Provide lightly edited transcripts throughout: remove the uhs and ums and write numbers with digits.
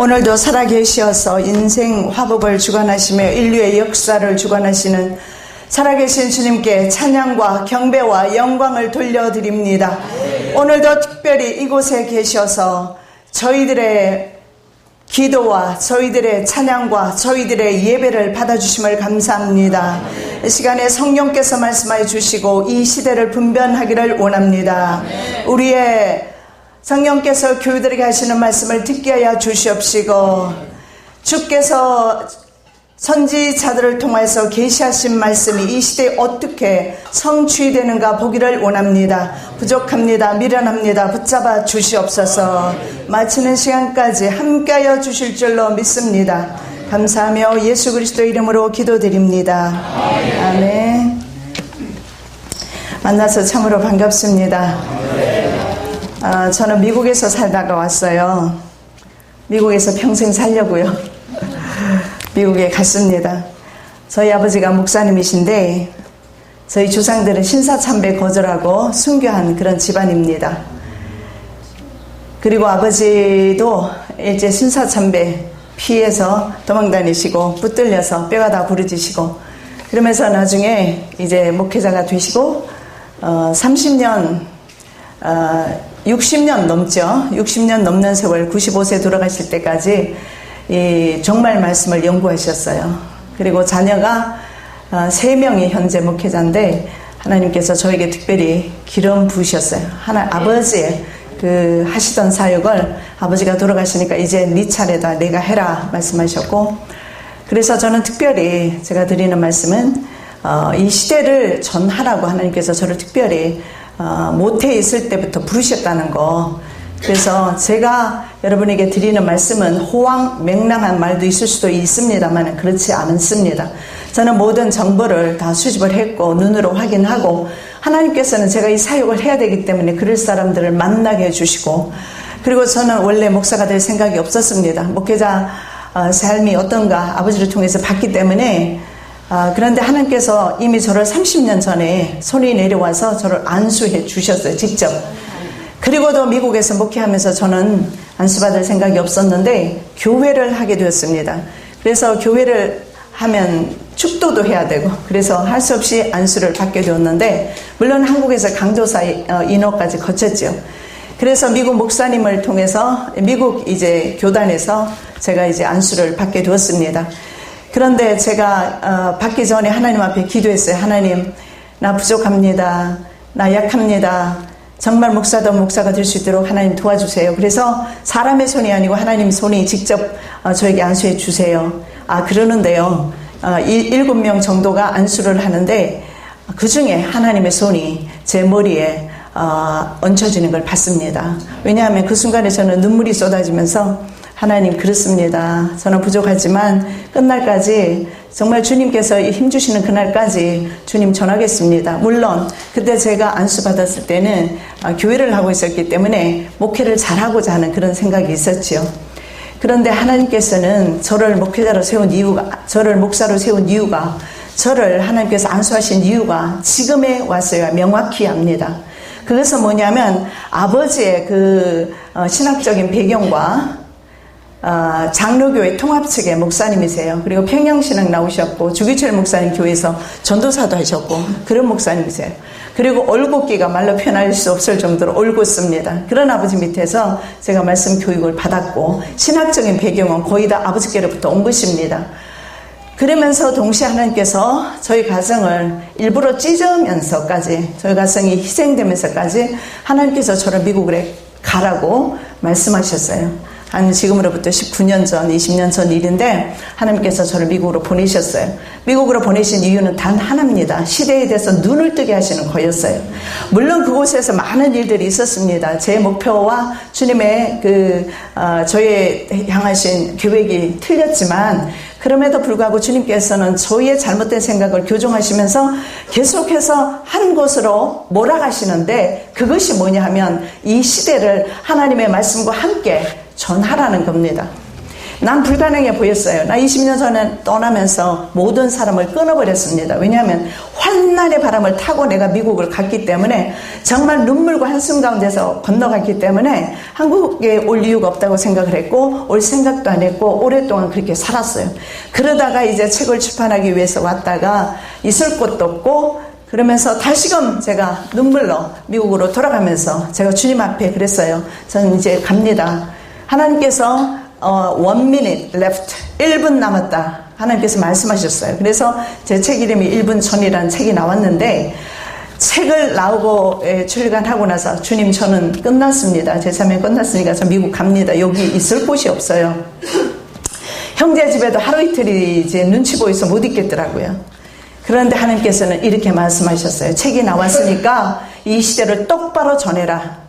오늘도 살아계셔서 인생 화법을 주관하시며 인류의 역사를 주관하시는 살아계신 주님께 찬양과 경배와 영광을 돌려드립니다. 오늘도 특별히 이곳에 계셔서 저희들의 기도와 저희들의 찬양과 저희들의 예배를 받아주심을 감사합니다. 이 시간에 성령께서 말씀하여 주시고 이 시대를 분변하기를 원합니다. 우리의 성령께서 교우들에게 하시는 말씀을 듣게 하여 주시옵시고, 주께서 선지자들을 통해서 계시하신 말씀이 이 시대에 어떻게 성취되는가 보기를 원합니다. 부족합니다. 미련합니다. 붙잡아 주시옵소서. 마치는 시간까지 함께하여 주실 줄로 믿습니다. 감사하며 예수 그리스도 이름으로 기도드립니다. 아멘. 만나서 참으로 반갑습니다. 저는 미국에서 살다가 왔어요. 미국에서 평생 살려고요. 미국에 갔습니다. 저희 아버지가 목사님이신데 저희 조상들은 신사참배 거절하고 순교한 그런 집안입니다. 그리고 아버지도 이제 신사참배 피해서 도망다니시고 붙들려서 뼈가 다 부러지시고 그러면서 나중에 이제 목회자가 되시고 60년 넘죠. 60년 넘는 세월 95세 돌아가실 때까지 정말 말씀을 연구하셨어요. 그리고 자녀가 3명이 현재 목회자인데 하나님께서 저에게 특별히 기름 부으셨어요. 아버지의 그 하시던 사역을 아버지가 돌아가시니까 이제 네 차례다, 내가 해라 말씀하셨고, 그래서 저는 특별히 제가 드리는 말씀은 이 시대를 전하라고 하나님께서 저를 특별히 모태에 있을 때부터 부르셨다는 거. 그래서 제가 여러분에게 드리는 말씀은 호황맹랑한 말도 있을 수도 있습니다만 그렇지 않습니다. 저는 모든 정보를 다 수집을 했고 눈으로 확인하고, 하나님께서는 제가 이 사역을 해야 되기 때문에 그럴 사람들을 만나게 해주시고, 그리고 저는 원래 목사가 될 생각이 없었습니다. 목회자 삶이 어떤가 아버지를 통해서 봤기 때문에. 그런데 하나님께서 이미 저를 30년 전에 손이 내려와서 저를 안수해 주셨어요, 직접. 그리고도 미국에서 목회하면서 저는 안수받을 생각이 없었는데 교회를 하게 되었습니다. 그래서 교회를 하면 축도도 해야 되고, 그래서 할 수 없이 안수를 받게 되었는데, 물론 한국에서 강조사 인허까지 거쳤죠. 그래서 미국 목사님을 통해서 미국 이제 교단에서 제가 이제 안수를 받게 되었습니다. 그런데 제가 받기 전에 하나님 앞에 기도했어요. 하나님, 나 부족합니다. 나 약합니다. 정말 목사가 될 수 있도록 하나님 도와주세요. 그래서 사람의 손이 아니고 하나님 손이 직접 저에게 안수해 주세요. 그러는데요, 7명 정도가 안수를 하는데 그 중에 하나님의 손이 제 머리에 얹혀지는 걸 봤습니다. 왜냐하면 그 순간에 저는 눈물이 쏟아지면서, 하나님, 그렇습니다. 저는 부족하지만 끝날까지 정말 주님께서 힘주시는 그날까지 주님 전하겠습니다. 물론 그때 제가 안수받았을 때는 교회를 하고 있었기 때문에 목회를 잘하고자 하는 그런 생각이 있었지요. 그런데 하나님께서는 저를 목회자로 세운 이유가, 저를 목사로 세운 이유가, 저를 하나님께서 안수하신 이유가 지금에 와서야 명확히 압니다. 그것은 뭐냐면 아버지의 그 신학적인 배경과 장로교회 통합 측의 목사님이세요. 그리고 평양신학 나오셨고 주기철 목사님 교회에서 전도사도 하셨고 그런 목사님이세요. 그리고 올곧기가 말로 표현할 수 없을 정도로 올곧습니다. 그런 아버지 밑에서 제가 말씀 교육을 받았고 신학적인 배경은 거의 다 아버지께로부터 온 것입니다. 그러면서 동시에 하나님께서 저희 가정을 일부러 찢으면서까지, 저희 가정이 희생되면서까지 하나님께서 저를 미국으로 가라고 말씀하셨어요. 한 지금으로부터 19년 전, 20년 전 일인데 하나님께서 저를 미국으로 보내셨어요. 미국으로 보내신 이유는 단 하나입니다. 시대에 대해서 눈을 뜨게 하시는 거였어요. 물론 그곳에서 많은 일들이 있었습니다. 제 목표와 주님의 저의 향하신 계획이 틀렸지만, 그럼에도 불구하고 주님께서는 저희의 잘못된 생각을 교정하시면서 계속해서 한 곳으로 몰아가시는데, 그것이 뭐냐 하면 이 시대를 하나님의 말씀과 함께 전하라는 겁니다. 난 불가능해 보였어요. 나 20년 전에 떠나면서 모든 사람을 끊어버렸습니다. 왜냐하면 환난의 바람을 타고 내가 미국을 갔기 때문에 정말 눈물과 한숨 가운데서 건너갔기 때문에 한국에 올 이유가 없다고 생각을 했고 올 생각도 안 했고 오랫동안 그렇게 살았어요. 그러다가 이제 책을 출판하기 위해서 왔다가 있을 곳도 없고 그러면서 다시금 제가 눈물로 미국으로 돌아가면서 제가 주님 앞에 그랬어요. 저는 이제 갑니다. 하나님께서 1 minute left, 1분 남았다. 하나님께서 말씀하셨어요. 그래서 제 책 이름이 1분 전이라는 책이 나왔는데 책을 나오고 출간하고 나서 주님 저는 끝났습니다. 제 삶이 끝났으니까 저 미국 갑니다. 여기 있을 곳이 없어요. 형제 집에도 하루 이틀이 이제 눈치 보여서 못 있겠더라고요. 그런데 하나님께서는 이렇게 말씀하셨어요. 책이 나왔으니까 이 시대를 똑바로 전해라.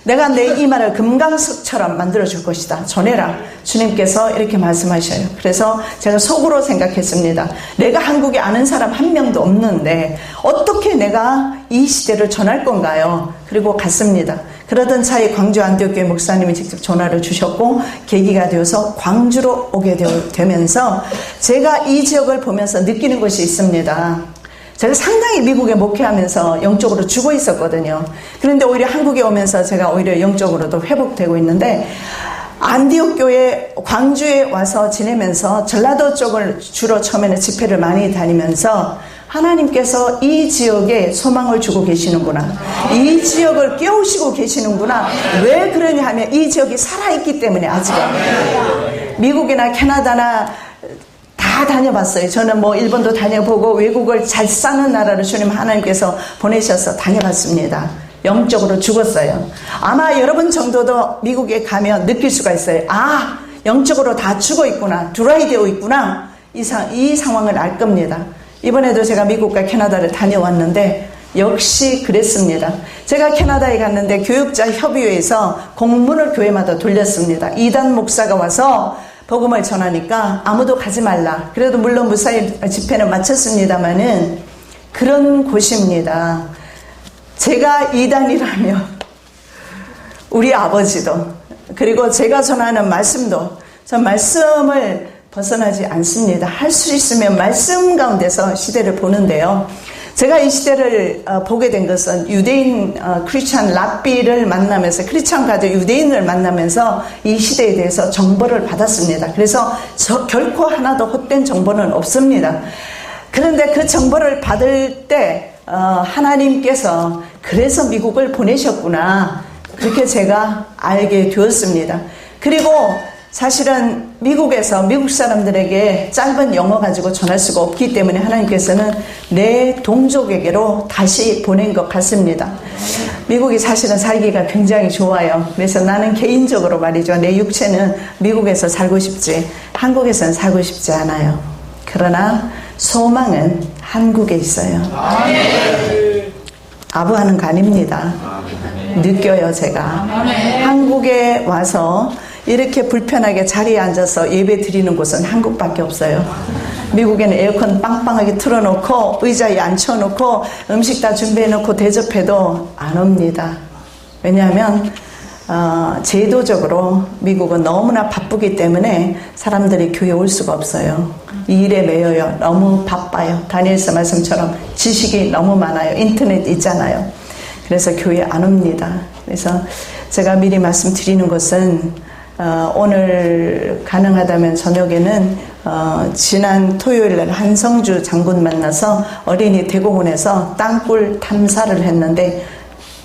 내가 내 이마를 금강석처럼 만들어줄 것이다. 전해라. 주님께서 이렇게 말씀하셔요. 그래서 제가 속으로 생각했습니다. 내가 한국에 아는 사람 한 명도 없는데 어떻게 내가 이 시대를 전할 건가요? 그리고 갔습니다. 그러던 차에 광주 안디옥교회 목사님이 직접 전화를 주셨고 계기가 되어서 광주로 오게 되면서 제가 이 지역을 보면서 느끼는 것이 있습니다. 제가 상당히 미국에 목회하면서 영적으로 죽어 있었거든요. 그런데 오히려 한국에 오면서 제가 오히려 영적으로도 회복되고 있는데 안디옥 교회 광주에 와서 지내면서 전라도 쪽을 주로 처음에는 집회를 많이 다니면서 하나님께서 이 지역에 소망을 주고 계시는구나. 이 지역을 깨우시고 계시는구나. 왜 그러냐 하면 이 지역이 살아있기 때문에 아직은. 미국이나 캐나다나 다 다녀봤어요. 저는 뭐 일본도 다녀보고 외국을 잘 사는 나라를 주님 하나님께서 보내셔서 다녀봤습니다. 영적으로 죽었어요. 아마 여러분 정도도 미국에 가면 느낄 수가 있어요. 아, 영적으로 다 죽어 있구나. 드라이 되어 있구나. 이 상황을 알 겁니다. 이번에도 제가 미국과 캐나다를 다녀왔는데 역시 그랬습니다. 제가 캐나다에 갔는데 교육자 협의회에서 공문을 교회마다 돌렸습니다. 이단 목사가 와서 복음을 전하니까 아무도 가지 말라. 그래도 물론 무사히 집회는 마쳤습니다마는 그런 곳입니다. 제가 이단이라면 우리 아버지도 그리고 제가 전하는 말씀도 저 말씀을 벗어나지 않습니다. 할 수 있으면 말씀 가운데서 시대를 보는데요. 제가 이 시대를 보게 된 것은 유대인 크리스찬 랍비를 만나면서 크리스찬 가족 유대인을 만나면서 이 시대에 대해서 정보를 받았습니다. 그래서 결코 하나도 헛된 정보는 없습니다. 그런데 그 정보를 받을 때 하나님께서 그래서 미국을 보내셨구나 그렇게 제가 알게 되었습니다. 그리고 사실은 미국에서 미국 사람들에게 짧은 영어 가지고 전할 수가 없기 때문에 하나님께서는 내 동족에게로 다시 보낸 것 같습니다. 미국이 사실은 살기가 굉장히 좋아요. 그래서 나는 개인적으로 말이죠. 내 육체는 미국에서 살고 싶지 한국에서는 살고 싶지 않아요. 그러나 소망은 한국에 있어요. 아부하는 거 아닙니다. 느껴요 제가. 한국에 와서 이렇게 불편하게 자리에 앉아서 예배 드리는 곳은 한국밖에 없어요. 미국에는 에어컨 빵빵하게 틀어놓고 의자에 앉혀놓고 음식 다 준비해놓고 대접해도 안 옵니다. 왜냐하면 제도적으로 미국은 너무나 바쁘기 때문에 사람들이 교회에 올 수가 없어요. 이 일에 매여요. 너무 바빠요. 다니엘서 말씀처럼 지식이 너무 많아요. 인터넷 있잖아요. 그래서 교회에 안 옵니다. 그래서 제가 미리 말씀드리는 것은 오늘 가능하다면 저녁에는 지난 토요일날 한성주 장군 만나서 어린이 대공원에서 땅굴 탐사를 했는데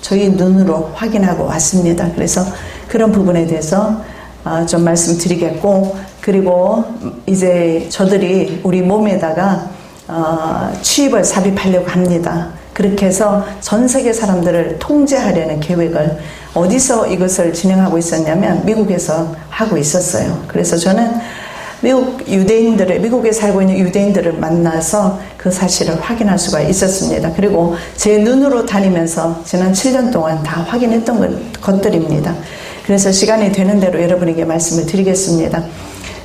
저희 눈으로 확인하고 왔습니다. 그래서 그런 부분에 대해서 좀 말씀드리겠고 그리고 이제 저들이 우리 몸에다가 취입을 삽입하려고 합니다. 그렇게 해서 전 세계 사람들을 통제하려는 계획을 어디서 이것을 진행하고 있었냐면 미국에서 하고 있었어요. 그래서 저는 미국에 살고 있는 유대인들을 만나서 그 사실을 확인할 수가 있었습니다. 그리고 제 눈으로 다니면서 지난 7년 동안 다 확인했던 것들입니다. 그래서 시간이 되는 대로 여러분에게 말씀을 드리겠습니다.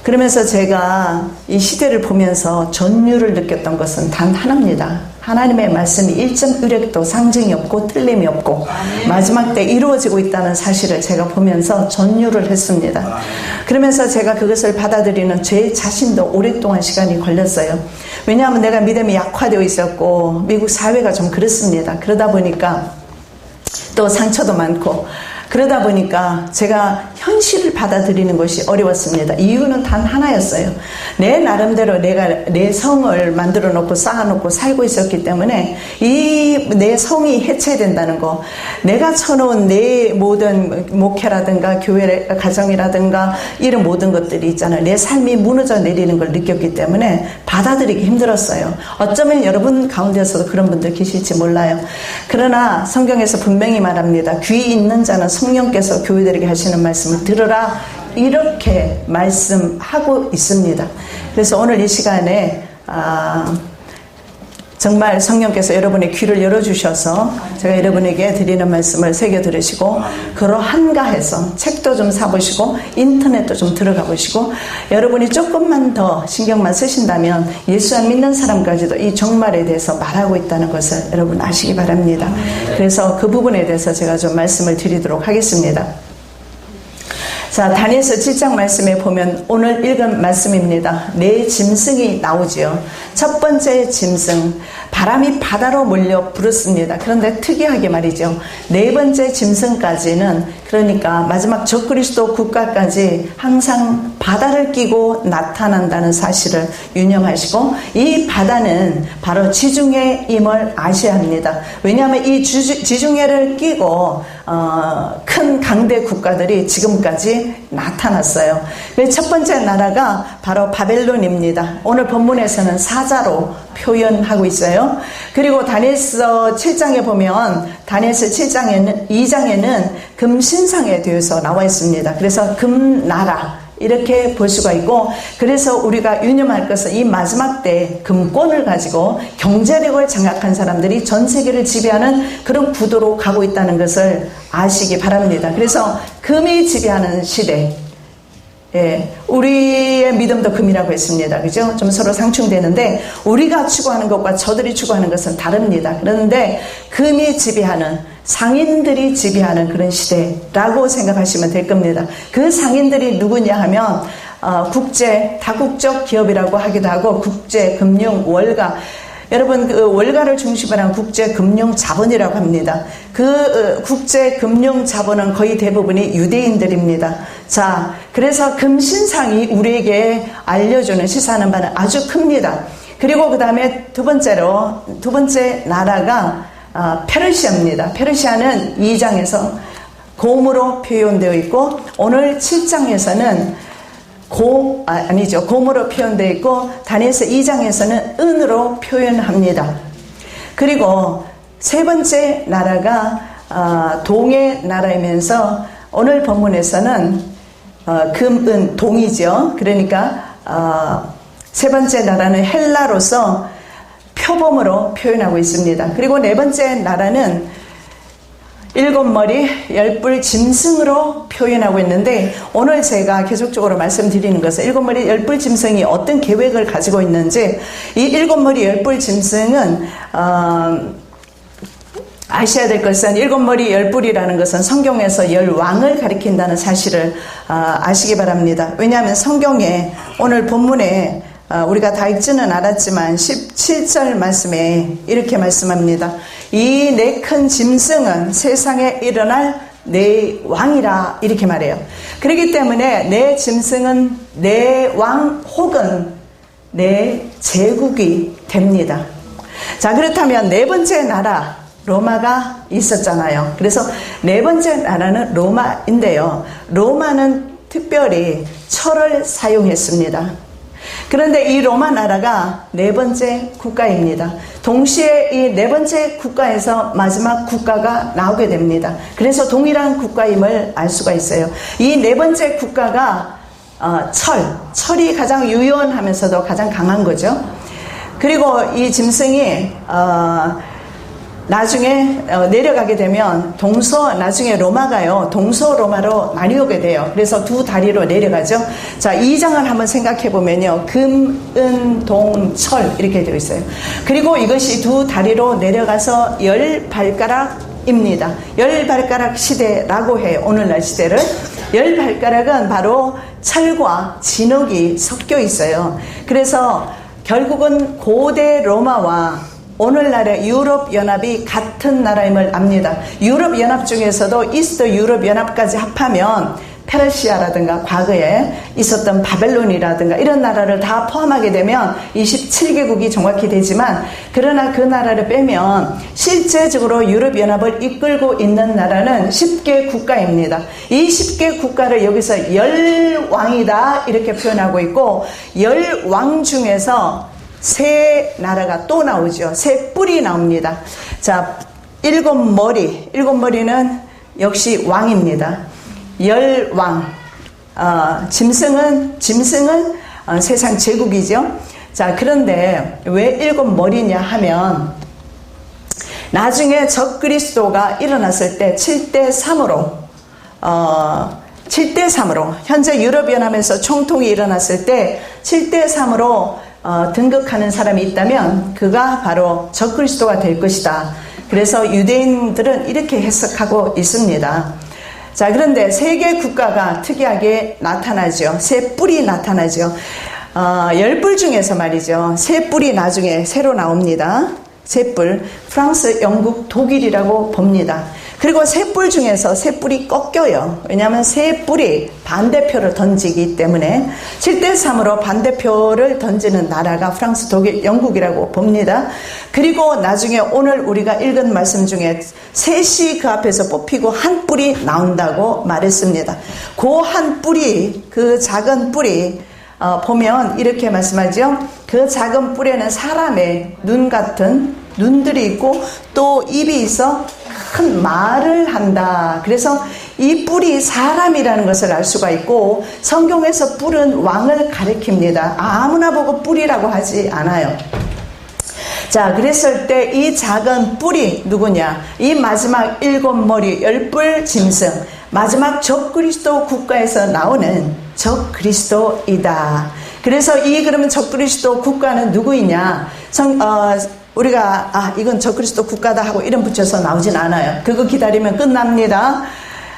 그러면서 제가 이 시대를 보면서 전율을 느꼈던 것은 단 하나입니다. 하나님의 말씀이 일점의력도 상징이 없고 틀림이 없고 마지막 때 이루어지고 있다는 사실을 제가 보면서 전율을 했습니다. 그러면서 제가 그것을 받아들이는 제 자신도 오랫동안 시간이 걸렸어요. 왜냐하면 내가 믿음이 약화되어 있었고 미국 사회가 좀 그렇습니다. 그러다 보니까 또 상처도 많고 그러다 보니까 제가 현실을 받아들이는 것이 어려웠습니다. 이유는 단 하나였어요. 내 나름대로 내가 내 성을 만들어 놓고 쌓아놓고 살고 있었기 때문에 이 내 성이 해체된다는 거, 내가 쳐놓은 내 모든 목회라든가 교회 가정이라든가 이런 모든 것들이 있잖아요. 내 삶이 무너져 내리는 걸 느꼈기 때문에 받아들이기 힘들었어요. 어쩌면 여러분 가운데서도 그런 분들 계실지 몰라요. 그러나 성경에서 분명히 말합니다. 귀 있는 자는 성령께서 교회들에게 하시는 말씀을 들으라, 이렇게 말씀하고 있습니다. 그래서 오늘 이 시간에 정말 성령께서 여러분의 귀를 열어주셔서 제가 여러분에게 드리는 말씀을 새겨 들으시고 그러한가 해서 책도 좀 사보시고 인터넷도 좀 들어가 보시고 여러분이 조금만 더 신경만 쓰신다면 예수 안 믿는 사람까지도 이 종말에 대해서 말하고 있다는 것을 여러분 아시기 바랍니다. 그래서 그 부분에 대해서 제가 좀 말씀을 드리도록 하겠습니다. 자, 다니엘서 7장 말씀에 보면 오늘 읽은 말씀입니다. 네 짐승이 나오지요. 첫 번째 짐승, 바람이 바다로 몰려 불었습니다. 그런데 특이하게 말이죠. 네 번째 짐승까지는, 그러니까 마지막 적그리스도 국가까지 항상 바다를 끼고 나타난다는 사실을 유념하시고, 이 바다는 바로 지중해임을 아셔야 합니다. 왜냐하면 이 지중해를 끼고 큰 강대 국가들이 지금까지 나타났어요. 첫 번째 나라가 바로 바벨론입니다. 오늘 본문에서는 사자로 표현하고 있어요. 그리고 다니엘서 7장에 보면 다니엘서 2장에는 금신상에 대해서 나와 있습니다. 그래서 금나라 이렇게 볼 수가 있고, 그래서 우리가 유념할 것은 이 마지막 때 금권을 가지고 경제력을 장악한 사람들이 전 세계를 지배하는 그런 구도로 가고 있다는 것을 아시기 바랍니다. 그래서 금이 지배하는 시대, 우리의 믿음도 금이라고 했습니다. 그죠? 좀 서로 상충되는데 우리가 추구하는 것과 저들이 추구하는 것은 다릅니다. 그런데 금이 지배하는, 상인들이 지배하는 그런 시대라고 생각하시면 될 겁니다. 그 상인들이 누구냐 하면 다국적 기업이라고 하기도 하고 국제 금융 월가, 여러분 그 월가를 중심으로 한 국제금융자본이라고 합니다. 그 국제금융자본은 거의 대부분이 유대인들입니다. 자, 그래서 금신상이 우리에게 알려주는 시사하는 바는 아주 큽니다. 그리고 그 다음에 두 번째 나라가 페르시아입니다. 페르시아는 2장에서 곰으로 표현되어 있고 오늘 7장에서는 곰으로 표현되어 있고 다니엘서 2장에서는 은으로 표현합니다. 그리고 세 번째 나라가 동의 나라이면서 오늘 본문에서는 금은 동이죠. 그러니까 세 번째 나라는 헬라로서 표범으로 표현하고 있습니다. 그리고 네 번째 나라는 7머리 10뿔 짐승으로 표현하고 있는데 오늘 제가 계속적으로 말씀드리는 것은 7머리 10뿔 짐승이 어떤 계획을 가지고 있는지, 이 7머리 10뿔 짐승은 아셔야 될 것은 7머리 10뿔이라는 것은 성경에서 10왕을 가리킨다는 사실을 아시기 바랍니다. 왜냐하면 성경에 오늘 본문에 우리가 다 읽지는 않았지만 17절 말씀에 이렇게 말씀합니다. 이 네 큰 짐승은 세상에 일어날 네 왕이라, 이렇게 말해요. 그렇기 때문에 네 짐승은 네 왕 혹은 네 제국이 됩니다. 자, 그렇다면 네 번째 나라 로마가 있었잖아요. 그래서 네 번째 나라는 로마인데요. 로마는 특별히 철을 사용했습니다. 그런데 이 로마 나라가 네 번째 국가입니다. 동시에 이 네 번째 국가에서 마지막 국가가 나오게 됩니다. 그래서 동일한 국가임을 알 수가 있어요. 이 네 번째 국가가 철이 가장 유연하면서도 가장 강한 거죠. 그리고 이 짐승이 나중에 내려가게 되면 나중에 로마가요, 동서로마로 나뉘게 돼요. 그래서 두 다리로 내려가죠. 자, 2장을 한번 생각해 보면요, 금, 은, 동, 철 이렇게 되어 있어요. 그리고 이것이 두 다리로 내려가서 10발가락입니다. 10발가락 시대라고 해요. 오늘날 시대를. 10발가락은 바로 철과 진흙이 섞여 있어요. 그래서 결국은 고대 로마와 오늘날의 유럽연합이 같은 나라임을 압니다. 유럽연합 중에서도 이스트 유럽연합까지 합하면 페르시아라든가 과거에 있었던 바벨론이라든가 이런 나라를 다 포함하게 되면 27개국이 정확히 되지만, 그러나 그 나라를 빼면 실제적으로 유럽연합을 이끌고 있는 나라는 10개 국가입니다. 이 10개 국가를 여기서 10왕이다 이렇게 표현하고 있고, 10왕 중에서 세 나라가 또 나오죠. 세 뿔이 나옵니다. 자, 7머리는 역시 왕입니다. 10왕. 짐승은 세상 제국이죠. 자, 그런데 왜 7머리냐 하면, 나중에 적그리스도가 일어났을 때 7대3으로 현재 유럽연합에서 총통이 일어났을 때 7대3으로 등극하는 사람이 있다면 그가 바로 적그리스도가 될 것이다. 그래서 유대인들은 이렇게 해석하고 있습니다. 자, 그런데 세 개 국가가 특이하게 나타나죠. 세 뿔이 나타나죠. 10뿔 중에서 말이죠, 세 뿔이 나중에 새로 나옵니다. 세 뿔, 프랑스, 영국, 독일이라고 봅니다. 그리고 세 뿔 중에서 세 뿔이 꺾여요. 왜냐하면 세 뿔이 반대표를 던지기 때문에 7대3으로 반대표를 던지는 나라가 프랑스, 독일, 영국이라고 봅니다. 그리고 나중에 오늘 우리가 읽은 말씀 중에 셋이 그 앞에서 뽑히고 한 뿔이 나온다고 말했습니다. 그 한 뿔이, 그 작은 뿔이 보면 이렇게 말씀하죠. 그 작은 뿔에는 사람의 눈 같은 눈들이 있고 또 입이 있어 큰 말을 한다. 그래서 이 뿔이 사람이라는 것을 알 수가 있고, 성경에서 뿔은 왕을 가리킵니다. 아무나 보고 뿔이라고 하지 않아요. 자, 그랬을 때 이 작은 뿔이 누구냐? 이 마지막 7머리 10뿔 짐승, 마지막 적그리스도 국가에서 나오는 적그리스도이다. 그래서 그러면 적그리스도 국가는 누구이냐? 우리가 이건 적그리스도 국가다 하고 이름 붙여서 나오진 않아요. 그거 기다리면 끝납니다.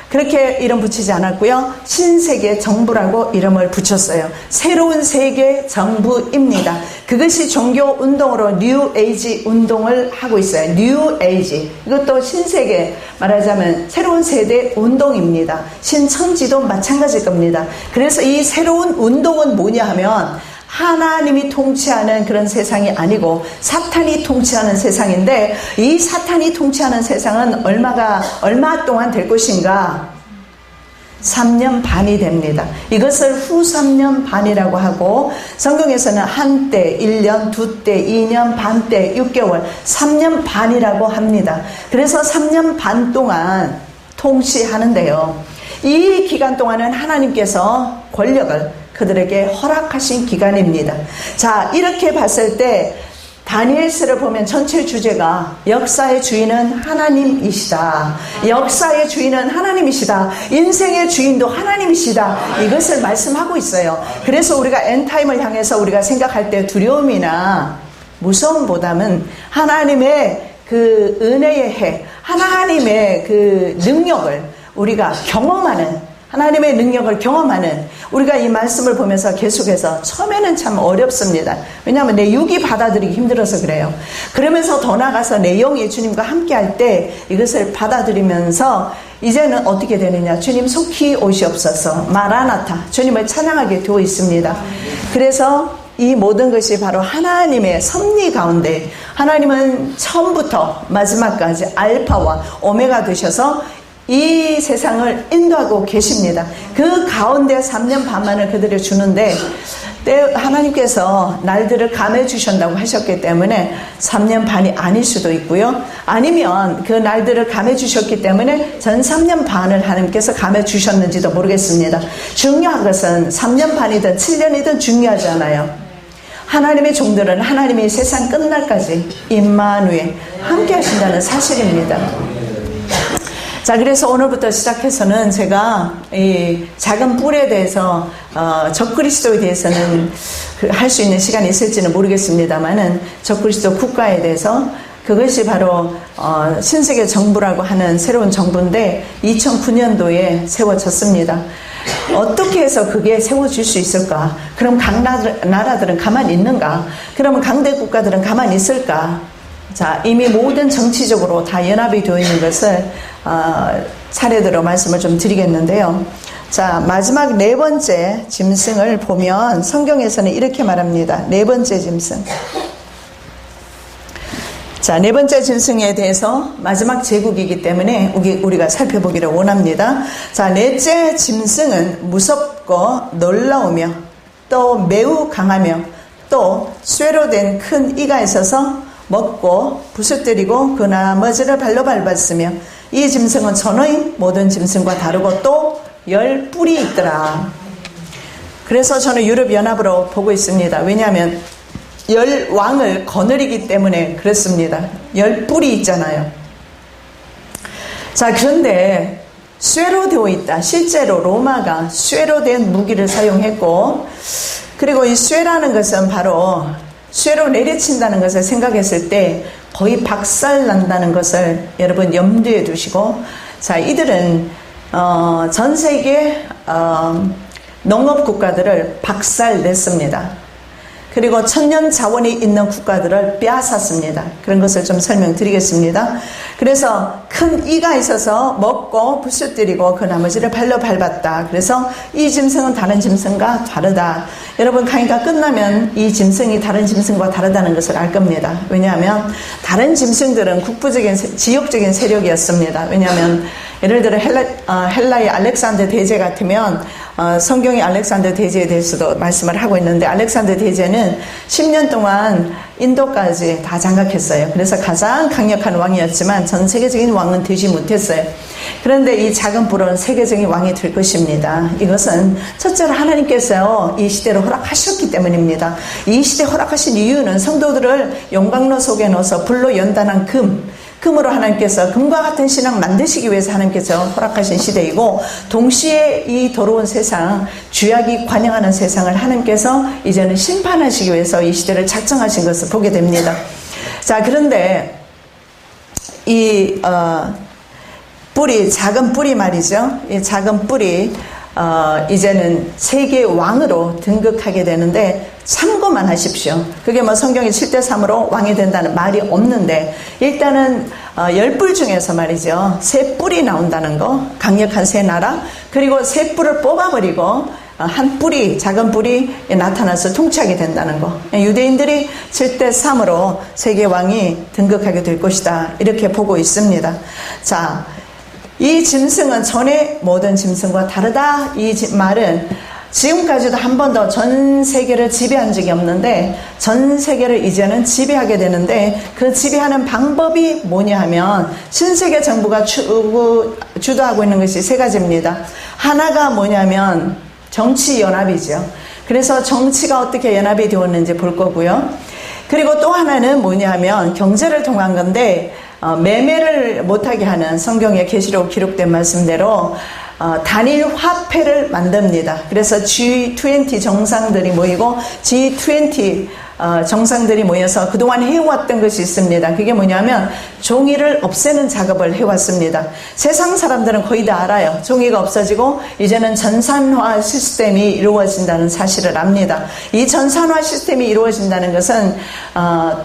그렇게 이름 붙이지 않았고요. 신세계 정부라고 이름을 붙였어요. 새로운 세계 정부입니다. 그것이 종교 운동으로 뉴 에이지 운동을 하고 있어요. 뉴 에이지. 이것도 신세계, 말하자면 새로운 세대 운동입니다. 신천지도 마찬가지일 겁니다. 그래서 이 새로운 운동은 뭐냐 하면, 하나님이 통치하는 그런 세상이 아니고 사탄이 통치하는 세상인데, 이 사탄이 통치하는 세상은 얼마 동안 될 것인가? 3년 반이 됩니다. 이것을 후 3년 반이라고 하고, 성경에서는 한때, 1년, 두때, 2년, 반때, 6개월, 3년 반이라고 합니다. 그래서 3년 반 동안 통치하는데요. 이 기간 동안은 하나님께서 권력을 그들에게 허락하신 기간입니다. 자, 이렇게 봤을 때 다니엘서를 보면 전체 주제가 역사의 주인은 하나님이시다. 역사의 주인은 하나님이시다. 인생의 주인도 하나님이시다. 이것을 말씀하고 있어요. 그래서 우리가 엔타임을 향해서 우리가 생각할 때 두려움이나 무서움보다는 하나님의 그 은혜의 해, 하나님의 그 능력을 우리가 경험하는, 하나님의 능력을 경험하는, 우리가 이 말씀을 보면서 계속해서 처음에는 참 어렵습니다. 왜냐하면 내 육이 받아들이기 힘들어서 그래요. 그러면서 더 나아가서 내 영이 주님과 함께 할 때 이것을 받아들이면서 이제는 어떻게 되느냐? 주님 속히 오시옵소서, 마라나타, 주님을 찬양하게 되어 있습니다. 그래서 이 모든 것이 바로 하나님의 섭리 가운데, 하나님은 처음부터 마지막까지 알파와 오메가 되셔서 이 세상을 인도하고 계십니다. 그 가운데 3년 반만을 그들을 주는데, 하나님께서 날들을 감해 주신다고 하셨기 때문에 3년 반이 아닐 수도 있고요. 아니면 그 날들을 감해 주셨기 때문에 전 3년 반을 하나님께서 감해 주셨는지도 모르겠습니다. 중요한 것은 3년 반이든 7년이든 중요하지 않아요. 하나님의 종들은 하나님이 세상 끝날까지 임마누엘 함께 하신다는 사실입니다. 자, 그래서 오늘부터 시작해서는 제가 이 작은 뿔에 대해서 적그리스도에 대해서는 할 수 있는 시간이 있을지는 모르겠습니다만은 적그리스도 국가에 대해서 그것이 바로 신세계 정부라고 하는 새로운 정부인데 2009년도에 세워졌습니다. 어떻게 해서 그게 세워질 수 있을까? 그럼 각 나라들은 가만히 있는가? 그러면 강대 국가들은 가만히 있을까? 자, 이미 모든 정치적으로 다 연합이 되어 있는 것을 차례대로 말씀을 좀 드리겠는데요. 자, 마지막 네 번째 짐승을 보면 성경에서는 이렇게 말합니다. 네 번째 짐승. 자, 네 번째 짐승에 대해서 마지막 제국이기 때문에 우리가 살펴보기를 원합니다. 자, 넷째 짐승은 무섭고 놀라우며 또 매우 강하며 또 쇠로 된 큰 이가 있어서 먹고 부수뜨리고 그 나머지를 발로 밟았으며 이 짐승은 전의 모든 짐승과 다르고 또 10뿔이 있더라. 그래서 저는 유럽연합으로 보고 있습니다. 왜냐하면 10왕을 거느리기 때문에 그렇습니다. 10뿔이 있잖아요. 자, 그런데 쇠로 되어 있다. 실제로 로마가 쇠로 된 무기를 사용했고, 그리고 이 쇠라는 것은 바로 쇠로 내리친다는 것을 생각했을 때 거의 박살난다는 것을 여러분 염두에 두시고, 자, 이들은 전 세계 농업 국가들을 박살냈습니다. 그리고 천년 자원이 있는 국가들을 빼앗았습니다. 그런 것을 좀 설명드리겠습니다. 그래서 큰 이가 있어서 먹고 부수뜨리고 그 나머지를 발로 밟았다. 그래서 이 짐승은 다른 짐승과 다르다. 여러분, 강의가 끝나면 이 짐승이 다른 짐승과 다르다는 것을 알 겁니다. 왜냐하면 다른 짐승들은 국부적인 지역적인 세력이었습니다. 왜냐하면 예를 들어 헬라의 알렉산더 대제 같으면 성경의 알렉산더 대제에 대해서도 말씀을 하고 있는데, 알렉산더 대제는 10년 동안 인도까지 다 장악했어요. 그래서 가장 강력한 왕이었지만 전 세계적인 왕은 되지 못했어요. 그런데 이 작은 뿔은 세계적인 왕이 될 것입니다. 이것은 첫째로 하나님께서 이 시대를 허락하셨기 때문입니다. 이 시대 허락하신 이유는 성도들을 용광로 속에 넣어서 불로 연단한 금으로 하나님께서 금과 같은 신앙 만드시기 위해서 하나님께서 허락하신 시대이고, 동시에 이 더러운 세상, 죄악이 관영하는 세상을 하나님께서 이제는 심판하시기 위해서 이 시대를 작정하신 것을 보게 됩니다. 자, 그런데 이 뿔이, 작은 뿔이 말이죠. 이 작은 뿔이 이제는 세계 왕으로 등극하게 되는데, 참고만 하십시오. 그게 뭐 성경이 7대3으로 왕이 된다는 말이 없는데, 일단은 10뿔 중에서 말이죠, 세 뿔이 나온다는 거, 강력한 세 나라, 그리고 세 뿔을 뽑아버리고 한 뿔이, 작은 뿔이 나타나서 통치하게 된다는 거. 유대인들이 7대3으로 세계 왕이 등극하게 될 것이다, 이렇게 보고 있습니다. 자, 이 짐승은 전의 모든 짐승과 다르다. 이 말은 지금까지도 한 번도 전 세계를 지배한 적이 없는데, 전 세계를 이제는 지배하게 되는데, 그 지배하는 방법이 뭐냐 하면 신세계 정부가 주도하고 있는 것이 세 가지입니다. 하나가 뭐냐면 정치 연합이죠. 그래서 정치가 어떻게 연합이 되었는지 볼 거고요. 그리고 또 하나는 뭐냐면 경제를 통한 건데, 매매를 못하게 하는 성경의 계시록 기록된 말씀대로 단일 화폐를 만듭니다. 그래서 G20 정상들이 모이고 G20 정상들이 모여서 그동안 해왔던 것이 있습니다. 그게 뭐냐면 종이를 없애는 작업을 해왔습니다. 세상 사람들은 거의 다 알아요. 종이가 없어지고 이제는 전산화 시스템이 이루어진다는 사실을 압니다. 이 전산화 시스템이 이루어진다는 것은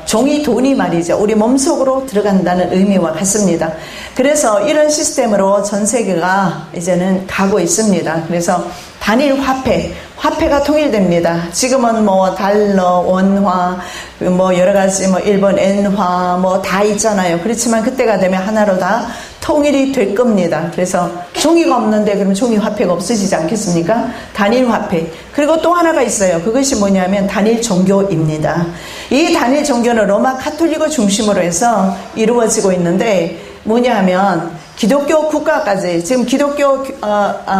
종이 돈이 말이죠, 우리 몸속으로 들어간다는 의미와 같습니다. 그래서 이런 시스템으로 전 세계가 이제는 가고 있습니다. 그래서 단일 화폐가 통일됩니다. 지금은 뭐 달러, 원화, 뭐 여러 가지 뭐 일본 엔화 뭐 다 있잖아요. 그렇지만 그때가 되면 하나로 다 통일이 될 겁니다. 그래서 종이가 없는데 그러면 종이 화폐가 없어지지 않겠습니까? 단일 화폐. 그리고 또 하나가 있어요. 그것이 뭐냐면 단일 종교입니다. 이 단일 종교는 로마 카톨릭을 중심으로 해서 이루어지고 있는데, 뭐냐 하면 기독교 국가까지, 지금 기독교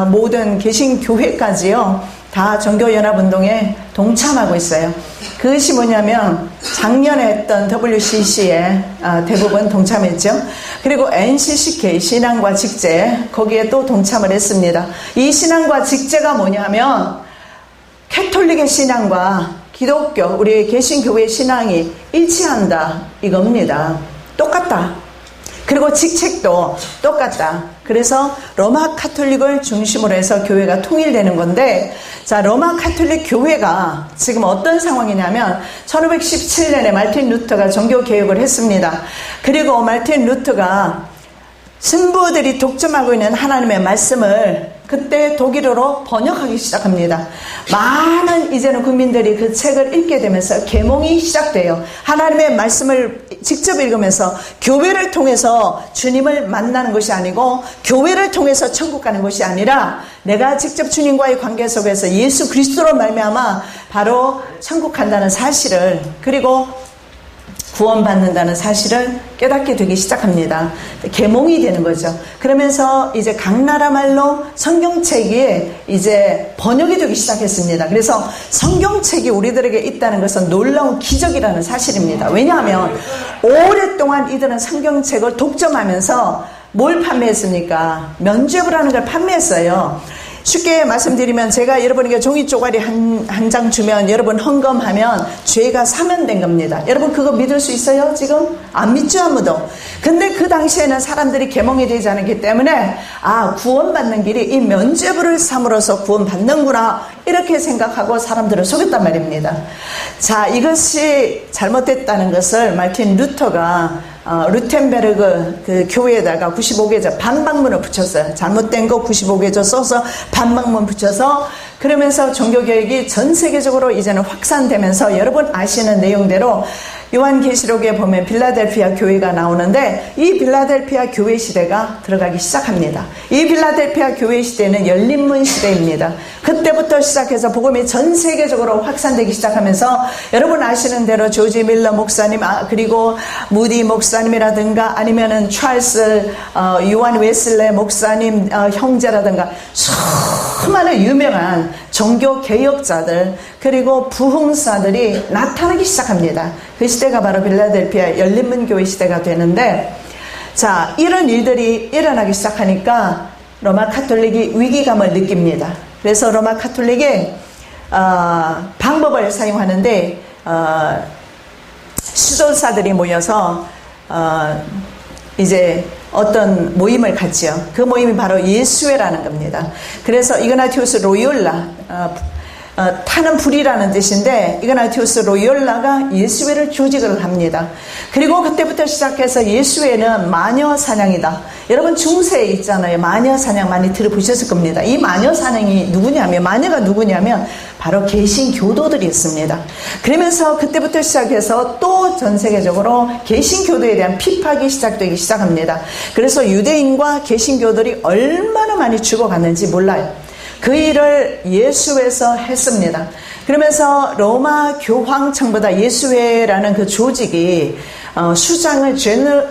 모든 개신교회까지요, 다 종교연합운동에 동참하고 있어요. 그것이 뭐냐면 작년에 했던 WCC에 대부분 동참했죠. 그리고 NCCK 신앙과 직제 거기에 또 동참을 했습니다. 이 신앙과 직제가 뭐냐면 캐톨릭의 신앙과 기독교 우리 개신교회 신앙이 일치한다 이겁니다. 똑같다. 그리고 직책도 똑같다. 그래서 로마 카톨릭을 중심으로 해서 교회가 통일되는 건데, 자, 로마 카톨릭 교회가 지금 어떤 상황이냐면 1517년에 마틴 루터가 종교개혁을 했습니다. 그리고 마틴 루터가 신부들이 독점하고 있는 하나님의 말씀을 그때 독일어로 번역하기 시작합니다. 많은 이제는 국민들이 그 책을 읽게 되면서 계몽이 시작돼요. 하나님의 말씀을 직접 읽으면서 교회를 통해서 주님을 만나는 것이 아니고 교회를 통해서 천국 가는 것이 아니라 내가 직접 주님과의 관계 속에서 예수 그리스도로 말미암아 바로 천국 간다는 사실을, 그리고 구원받는다는 사실을 깨닫게 되기 시작합니다. 계몽이 되는 거죠. 그러면서 이제 각 나라 말로 성경책이 이제 번역이 되기 시작했습니다. 그래서 성경책이 우리들에게 있다는 것은 놀라운 기적이라는 사실입니다. 왜냐하면 오랫동안 이들은 성경책을 독점하면서 뭘 판매했습니까? 면죄부라는 걸 판매했어요. 쉽게 말씀드리면 제가 여러분에게 종이 쪼가리 한 장 주면 여러분 헌금하면 죄가 사면된 겁니다. 여러분 그거 믿을 수 있어요? 지금? 안 믿죠, 아무도. 근데 그 당시에는 사람들이 계몽이 되지 않았기 때문에 구원받는 길이 이 면죄부를 삼으로써 구원받는구나 이렇게 생각하고 사람들을 속였단 말입니다. 자, 이것이 잘못됐다는 것을 마틴 루터가 루텐베르그 그 교회에다가 95개조 반박문을 붙였어요. 잘못된 거 95개조 써서 반박문 붙여서, 그러면서 종교개혁이 전 세계적으로 이제는 확산되면서 여러분 아시는 내용대로 요한계시록에 보면 빌라델피아 교회가 나오는데 이 빌라델피아 교회 시대가 들어가기 시작합니다. 이 빌라델피아 교회 시대는 열린문 시대입니다. 그때부터 시작해서 복음이 전 세계적으로 확산되기 시작하면서 여러분 아시는 대로 조지 밀러 목사님, 그리고 무디 목사님이라든가 아니면은 찰스 요한 웨슬레 목사님 형제라든가 수많은 유명한 종교 개혁자들 그리고 부흥사들이 나타나기 시작합니다. 그 시대가 바로 빌라델피아 열린문 교회 시대가 되는데, 자, 이런 일들이 일어나기 시작하니까 로마 카톨릭이 위기감을 느낍니다. 그래서 로마 카톨릭이 방법을 사용하는데 수도사들이 모여서 이제 어떤 모임을 갖지요. 그 모임이 바로 예수회라는 겁니다. 그래서 이그나티우스 로요라, 타는 불이라는 뜻인데 이그나티우스 로요라가 예수회를 조직을 합니다. 그리고 그때부터 시작해서 예수회는 마녀 사냥이다. 여러분 중세에 있잖아요. 마녀 사냥 많이 들어보셨을 겁니다. 이 마녀 사냥이 누구냐면, 마녀가 누구냐면 바로 개신교도들이었습니다. 그러면서 그때부터 시작해서 또 전 세계적으로 개신교도에 대한 핍박이 시작되기 시작합니다. 그래서 유대인과 개신교들이 얼마나 많이 죽어갔는지 몰라요. 그 일을 예수회에서 했습니다. 그러면서 로마 교황청보다 예수회라는 그 조직이 수장을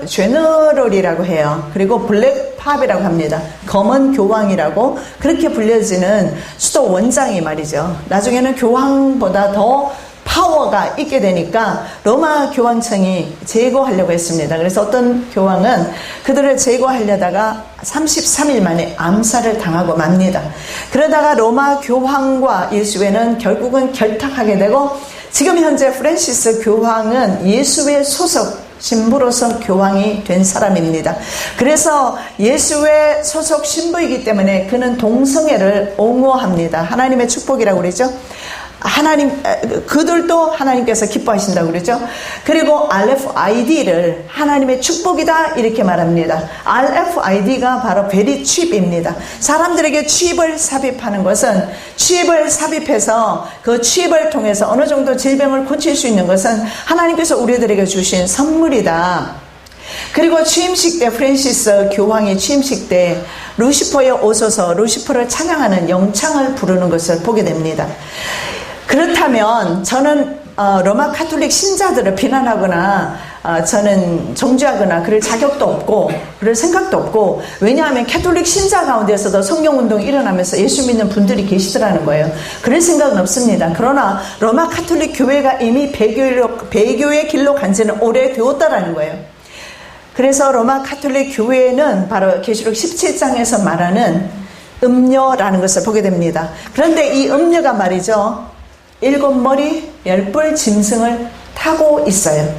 제너럴이라고 해요. 그리고 블랙팝이라고 합니다. 검은 교황이라고 그렇게 불려지는 수도 원장이 말이죠. 나중에는 교황보다 더 파워가 있게 되니까 로마 교황청이 제거하려고 했습니다. 그래서 어떤 교황은 그들을 제거하려다가 33일 만에 암살을 당하고 맙니다. 그러다가 로마 교황과 예수회는 결국은 결탁하게 되고, 지금 현재 프랜시스 교황은 예수회 소속 신부로서 교황이 된 사람입니다. 그래서 예수회 소속 신부이기 때문에 그는 동성애를 옹호합니다. 하나님의 축복이라고 그러죠. 그들도 하나님께서 기뻐하신다고 그러죠. 그리고 RFID를 하나님의 축복이다 이렇게 말합니다. RFID가 바로 very cheap입니다. 사람들에게 칩을 삽입하는 것은, 칩을 삽입해서 그 칩을 통해서 어느 정도 질병을 고칠 수 있는 것은 하나님께서 우리들에게 주신 선물이다. 그리고 취임식 때 프랜시스 교황의 취임식 때 루시퍼에 오셔서 루시퍼를 찬양하는 영창을 부르는 것을 보게 됩니다. 그렇다면 저는 로마 카톨릭 신자들을 비난하거나 저는 정죄하거나 그럴 자격도 없고 그럴 생각도 없고, 왜냐하면 카톨릭 신자 가운데서도 성경운동이 일어나면서 예수 믿는 분들이 계시더라는 거예요. 그럴 생각은 없습니다. 그러나 로마 카톨릭 교회가 이미 배교의 길로 간 지는 오래되었다라는 거예요. 그래서 로마 카톨릭 교회는 바로 계시록 17장에서 말하는 음녀라는 것을 보게 됩니다. 그런데 이 음녀가 말이죠, 7머리 10뿔 짐승을 타고 있어요.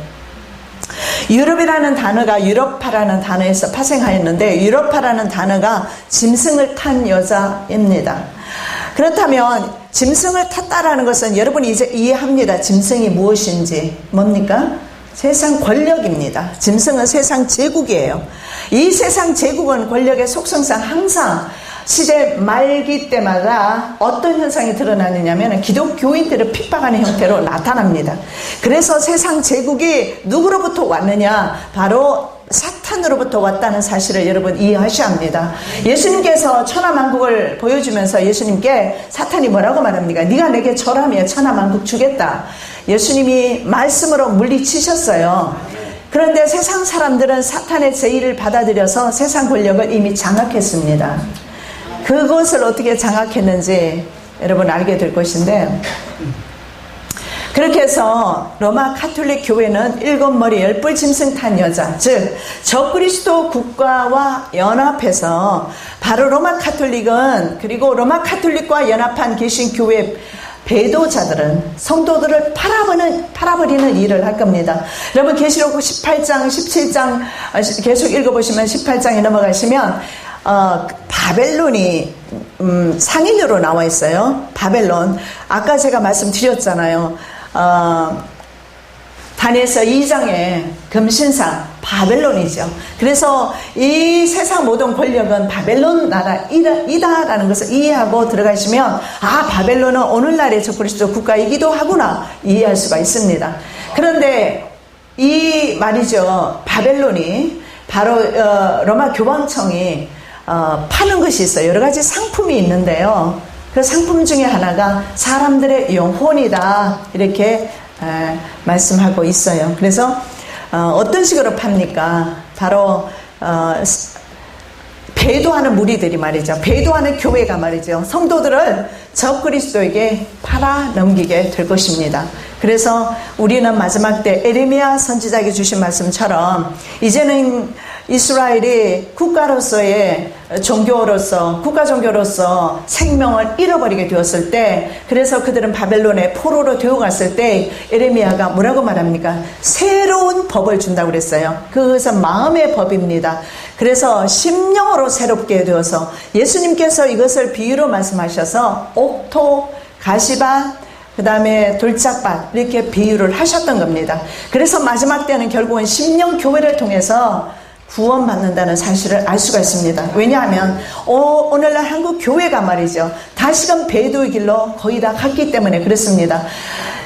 유럽이라는 단어가 유럽파라는 단어에서 파생하였는데, 유럽파라는 단어가 짐승을 탄 여자입니다. 그렇다면 짐승을 탔다라는 것은 여러분이 이제 이해합니다. 짐승이 무엇인지. 뭡니까? 세상 권력입니다. 짐승은 세상 제국이에요. 이 세상 제국은 권력의 속성상 항상 시대 말기 때마다 어떤 현상이 드러나느냐면 기독교인들을 핍박하는 형태로 나타납니다. 그래서 세상 제국이 누구로부터 왔느냐? 바로 사탄으로부터 왔다는 사실을 여러분 이해하셔야 합니다. 예수님께서 천하만국을 보여주면서 예수님께 사탄이 뭐라고 말합니까? 네가 내게 절하면 천하만국 주겠다. 예수님이 말씀으로 물리치셨어요. 그런데 세상 사람들은 사탄의 제의를 받아들여서 세상 권력을 이미 장악했습니다. 그것을 어떻게 장악했는지 여러분 알게 될 것인데, 그렇게 해서 로마 카톨릭 교회는 7머리 10뿔 짐승 탄 여자, 즉 적그리스도 국가와 연합해서 바로 로마 카톨릭은, 그리고 로마 카톨릭과 연합한 개신교회 배도자들은 성도들을 팔아버리는 일을 할 겁니다. 여러분 계시록 18장 17장 계속 읽어보시면 18장에 넘어가시면 바벨론이 상인으로 나와 있어요. 바벨론. 아까 제가 말씀드렸잖아요. 다니엘서 2장의 금신상 바벨론이죠. 그래서 이 세상 모든 권력은 바벨론 나라이다라는 것을 이해하고 들어가시면, 아, 바벨론은 오늘날의 적그리스도 국가이기도 하구나 이해할 수가 있습니다. 그런데 이 말이죠, 바벨론이 바로 로마 교황청이 파는 것이 있어요. 여러 가지 상품이 있는데요. 그 상품 중에 하나가 사람들의 영혼이다, 이렇게 말씀하고 있어요. 그래서 어떤 식으로 팝니까? 바로 배도하는 무리들이 말이죠, 배도하는 교회가 말이죠, 성도들을 적그리스도에게 팔아 넘기게 될 것입니다. 그래서 우리는 마지막 때 에레미야 선지자에게 주신 말씀처럼 이제는 이스라엘이 국가로서의 종교로서, 국가 종교로서 생명을 잃어버리게 되었을 때, 그래서 그들은 바벨론의 포로로 되어갔을 때 에레미야가 뭐라고 말합니까? 새로운 법을 준다고 그랬어요. 그것은 마음의 법입니다. 그래서 심령으로 새롭게 되어서 예수님께서 이것을 비유로 말씀하셔서 옥토, 가시밭, 그 다음에 돌짝밭, 이렇게 비유를 하셨던 겁니다. 그래서 마지막 때는 결국은 심령 교회를 통해서 구원받는다는 사실을 알 수가 있습니다. 왜냐하면 오늘날 한국 교회가 말이죠, 다시금 배도의 길로 거의 다 갔기 때문에 그렇습니다.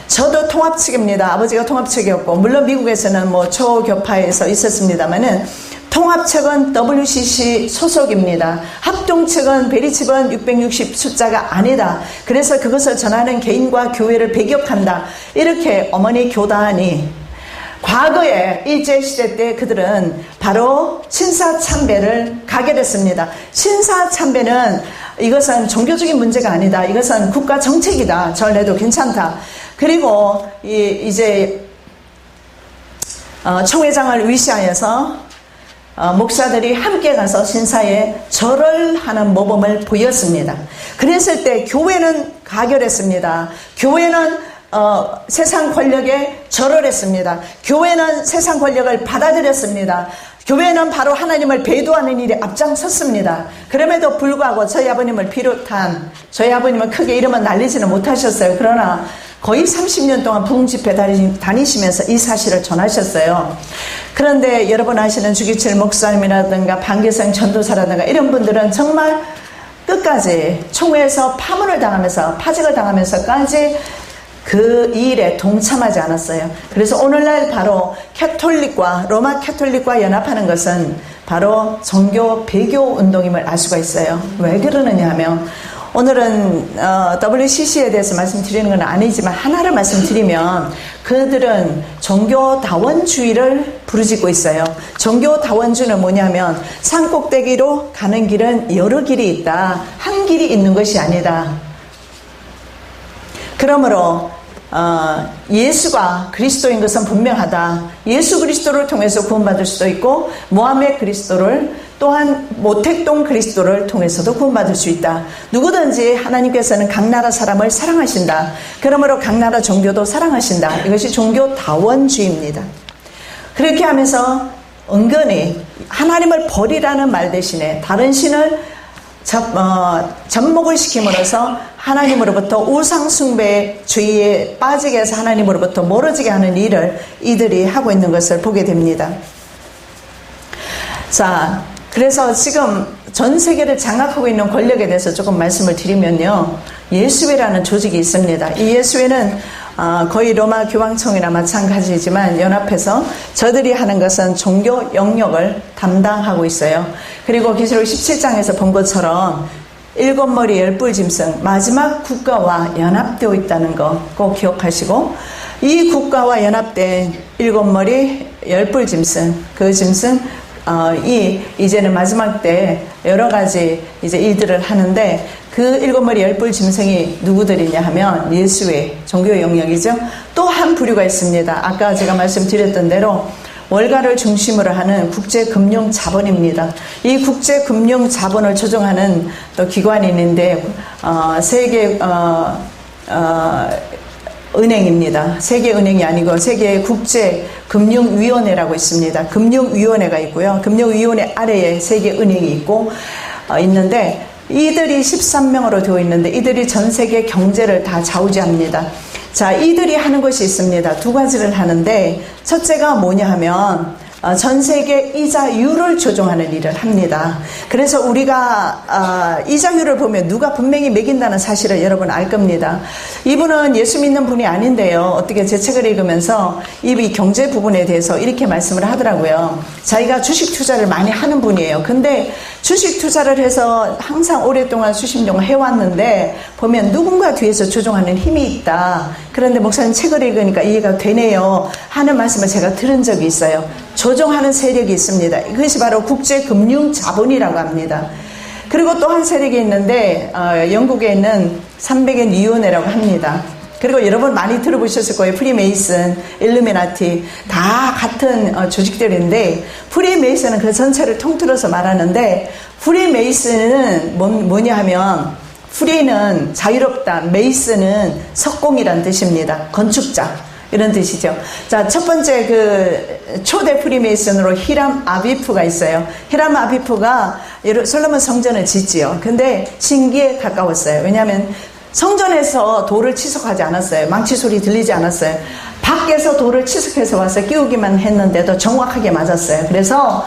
저도 통합측입니다. 아버지가 통합측이었고, 물론 미국에서는 뭐 초교파에서 있었습니다만은 통합측은 WCC 소속입니다. 합동측은 베리측은 660 숫자가 아니다. 그래서 그것을 전하는 개인과 교회를 배격한다. 이렇게 어머니 교단이 과거에 일제시대 때 그들은 바로 신사참배를 가결했습니다. 신사참배는 이것은 종교적인 문제가 아니다. 이것은 국가 정책이다. 절 해도 괜찮다. 그리고 이제 총회장을 위시하여서 목사들이 함께 가서 신사에 절을 하는 모범을 보였습니다. 그랬을 때 교회는 가결했습니다. 교회는 세상 권력에 절을 했습니다. 교회는 세상 권력을 받아들였습니다. 교회는 바로 하나님을 배도하는 일에 앞장섰습니다. 그럼에도 불구하고 저희 아버님을 비롯한, 저희 아버님은 크게 이름은 날리지는 못하셨어요. 그러나 거의 30년 동안 부흥집회 다니시면서 이 사실을 전하셨어요. 그런데 여러분 아시는 주기철 목사님이라든가 반계성 전도사라든가 이런 분들은 정말 끝까지 총회에서 파문을 당하면서 파직을 당하면서까지 그 일에 동참하지 않았어요. 그래서 오늘날 바로 로마 캐톨릭과 연합하는 것은 바로 종교 배교 운동임을 알 수가 있어요. 왜 그러느냐 하면 오늘은 WCC에 대해서 말씀드리는 건 아니지만 하나를 말씀드리면 그들은 종교다원주의를 부르짖고 있어요. 종교다원주의는 뭐냐면 산 꼭대기로 가는 길은 여러 길이 있다. 한 길이 있는 것이 아니다. 그러므로 예수가 그리스도인 것은 분명하다. 예수 그리스도를 통해서 구원받을 수도 있고 모하메 그리스도를 또한 모택동 그리스도를 통해서도 구원받을 수 있다. 누구든지 하나님께서는 각 나라 사람을 사랑하신다. 그러므로 각 나라 종교도 사랑하신다. 이것이 종교다원주의입니다. 그렇게 하면서 은근히 하나님을 버리라는 말 대신에 다른 신을 접목을 시킴으로써 하나님으로부터 우상숭배주의에 빠지게 해서 하나님으로부터 멀어지게 하는 일을 이들이 하고 있는 것을 보게 됩니다. 자, 그래서 지금 전 세계를 장악하고 있는 권력에 대해서 조금 말씀을 드리면요. 예수회라는 조직이 있습니다. 이 예수회는 거의 로마 교황청이나 마찬가지지만 연합해서 저들이 하는 것은 종교 영역을 담당하고 있어요. 그리고 계시록 17장에서 본 것처럼 7머리 10뿔 짐승 마지막 국가와 연합되어 있다는 거 꼭 기억하시고 이 국가와 연합된 7머리 10뿔 짐승 그 짐승 이제는 마지막 때 여러 가지 이제 일들을 하는데 그 7머리 10뿔 짐승이 누구들이냐 하면 예수의 종교 영역이죠. 또 한 부류가 있습니다. 아까 제가 말씀드렸던 대로 월가를 중심으로 하는 국제금융자본입니다. 이 국제금융자본을 조정하는 또 기관이 있는데 세계 은행입니다. 세계은행이 아니고 세계국제금융위원회라고 있습니다. 금융위원회가 있고요. 금융위원회 아래에 세계은행이 있고 있는데 이들이 13명으로 되어 있는데 이들이 전 세계 경제를 다 좌우지합니다. 자, 이들이 하는 것이 있습니다. 두 가지를 하는데 첫째가 뭐냐 하면 전 세계 이자율을 조정하는 일을 합니다. 그래서 우리가 이자율을 보면 누가 분명히 매긴다는 사실을 여러분 알 겁니다. 이분은 예수 믿는 분이 아닌데요. 어떻게 제 책을 읽으면서 이 경제 부분에 대해서 이렇게 말씀을 하더라고요. 자기가 주식 투자를 많이 하는 분이에요. 근데 주식 투자를 해서 항상 오랫동안 수십 년 해왔는데 보면 누군가 뒤에서 조종하는 힘이 있다. 그런데 목사님 책을 읽으니까 이해가 되네요 하는 말씀을 제가 들은 적이 있어요. 조종하는 세력이 있습니다. 이것이 바로 국제금융자본이라고 합니다. 그리고 또 한 세력이 있는데 영국에 있는 300엔 위원회라고 합니다. 그리고 여러분 많이 들어보셨을 거예요. 프리메이슨, 일루미나티 다 같은 조직들인데 프리메이슨은 그 전체를 통틀어서 말하는데 프리메이슨은 뭐냐 하면 프리는 자유롭다, 메이슨은 석공이란 뜻입니다. 건축자 이런 뜻이죠. 자, 첫 번째 그 초대 프리메이슨으로 히람 아비프가 있어요. 히람 아비프가 솔로몬 성전을 짓지요. 근데 신기에 가까웠어요. 왜냐하면 성전에서 돌을 치석하지 않았어요. 망치 소리 들리지 않았어요. 밖에서 돌을 치석해서 와서 끼우기만 했는데도 정확하게 맞았어요. 그래서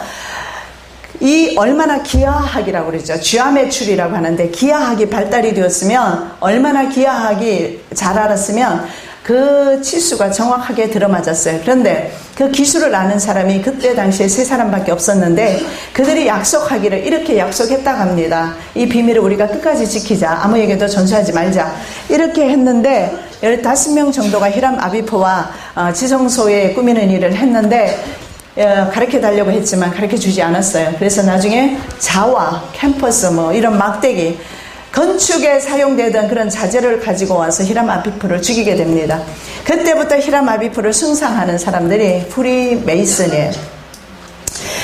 이 얼마나 기하학이라고 그러죠. 쥐아메출이라고 하는데 기하학이 발달이 되었으면 얼마나 기하학이 잘 알았으면 그 치수가 정확하게 들어맞았어요. 그런데 그 기술을 아는 사람이 그때 당시에 3사람밖에 없었는데 그들이 약속하기를 이렇게 약속했다고 합니다. 이 비밀을 우리가 끝까지 지키자. 아무에게도 전수하지 말자. 이렇게 했는데 15명 정도가 히람 아비프와 지성소에 꾸미는 일을 했는데 가르쳐 달라고 했지만 가르쳐 주지 않았어요. 그래서 나중에 자와 캠퍼스 이런 막대기 건축에 사용되던 그런 자재를 가지고 와서 히람 아비프를 죽이게 됩니다. 그때부터 히람 아비프를 숭상하는 사람들이 프리메이슨이에요.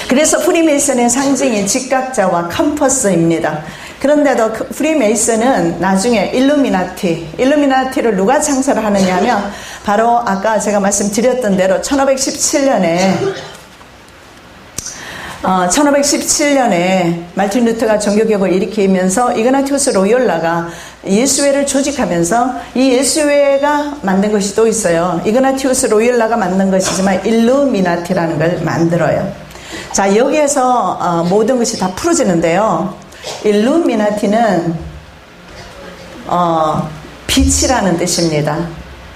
그래서 프리메이슨의 상징이 직각자와 컴퍼스입니다. 그런데도 프리메이슨은 나중에 일루미나티를 누가 창설을 하느냐 하면 바로 아까 제가 말씀드렸던 대로 1517년에 마틴 루터가 종교개혁을 일으키면서 이그나티우스 로욜라가 예수회를 조직하면서 이 예수회가 만든 것이 또 있어요. 이그나티우스 로욜라가 만든 것이지만 일루미나티라는 걸 만들어요. 자, 여기에서 모든 것이 다 풀어지는데요. 일루미나티는 빛이라는 뜻입니다.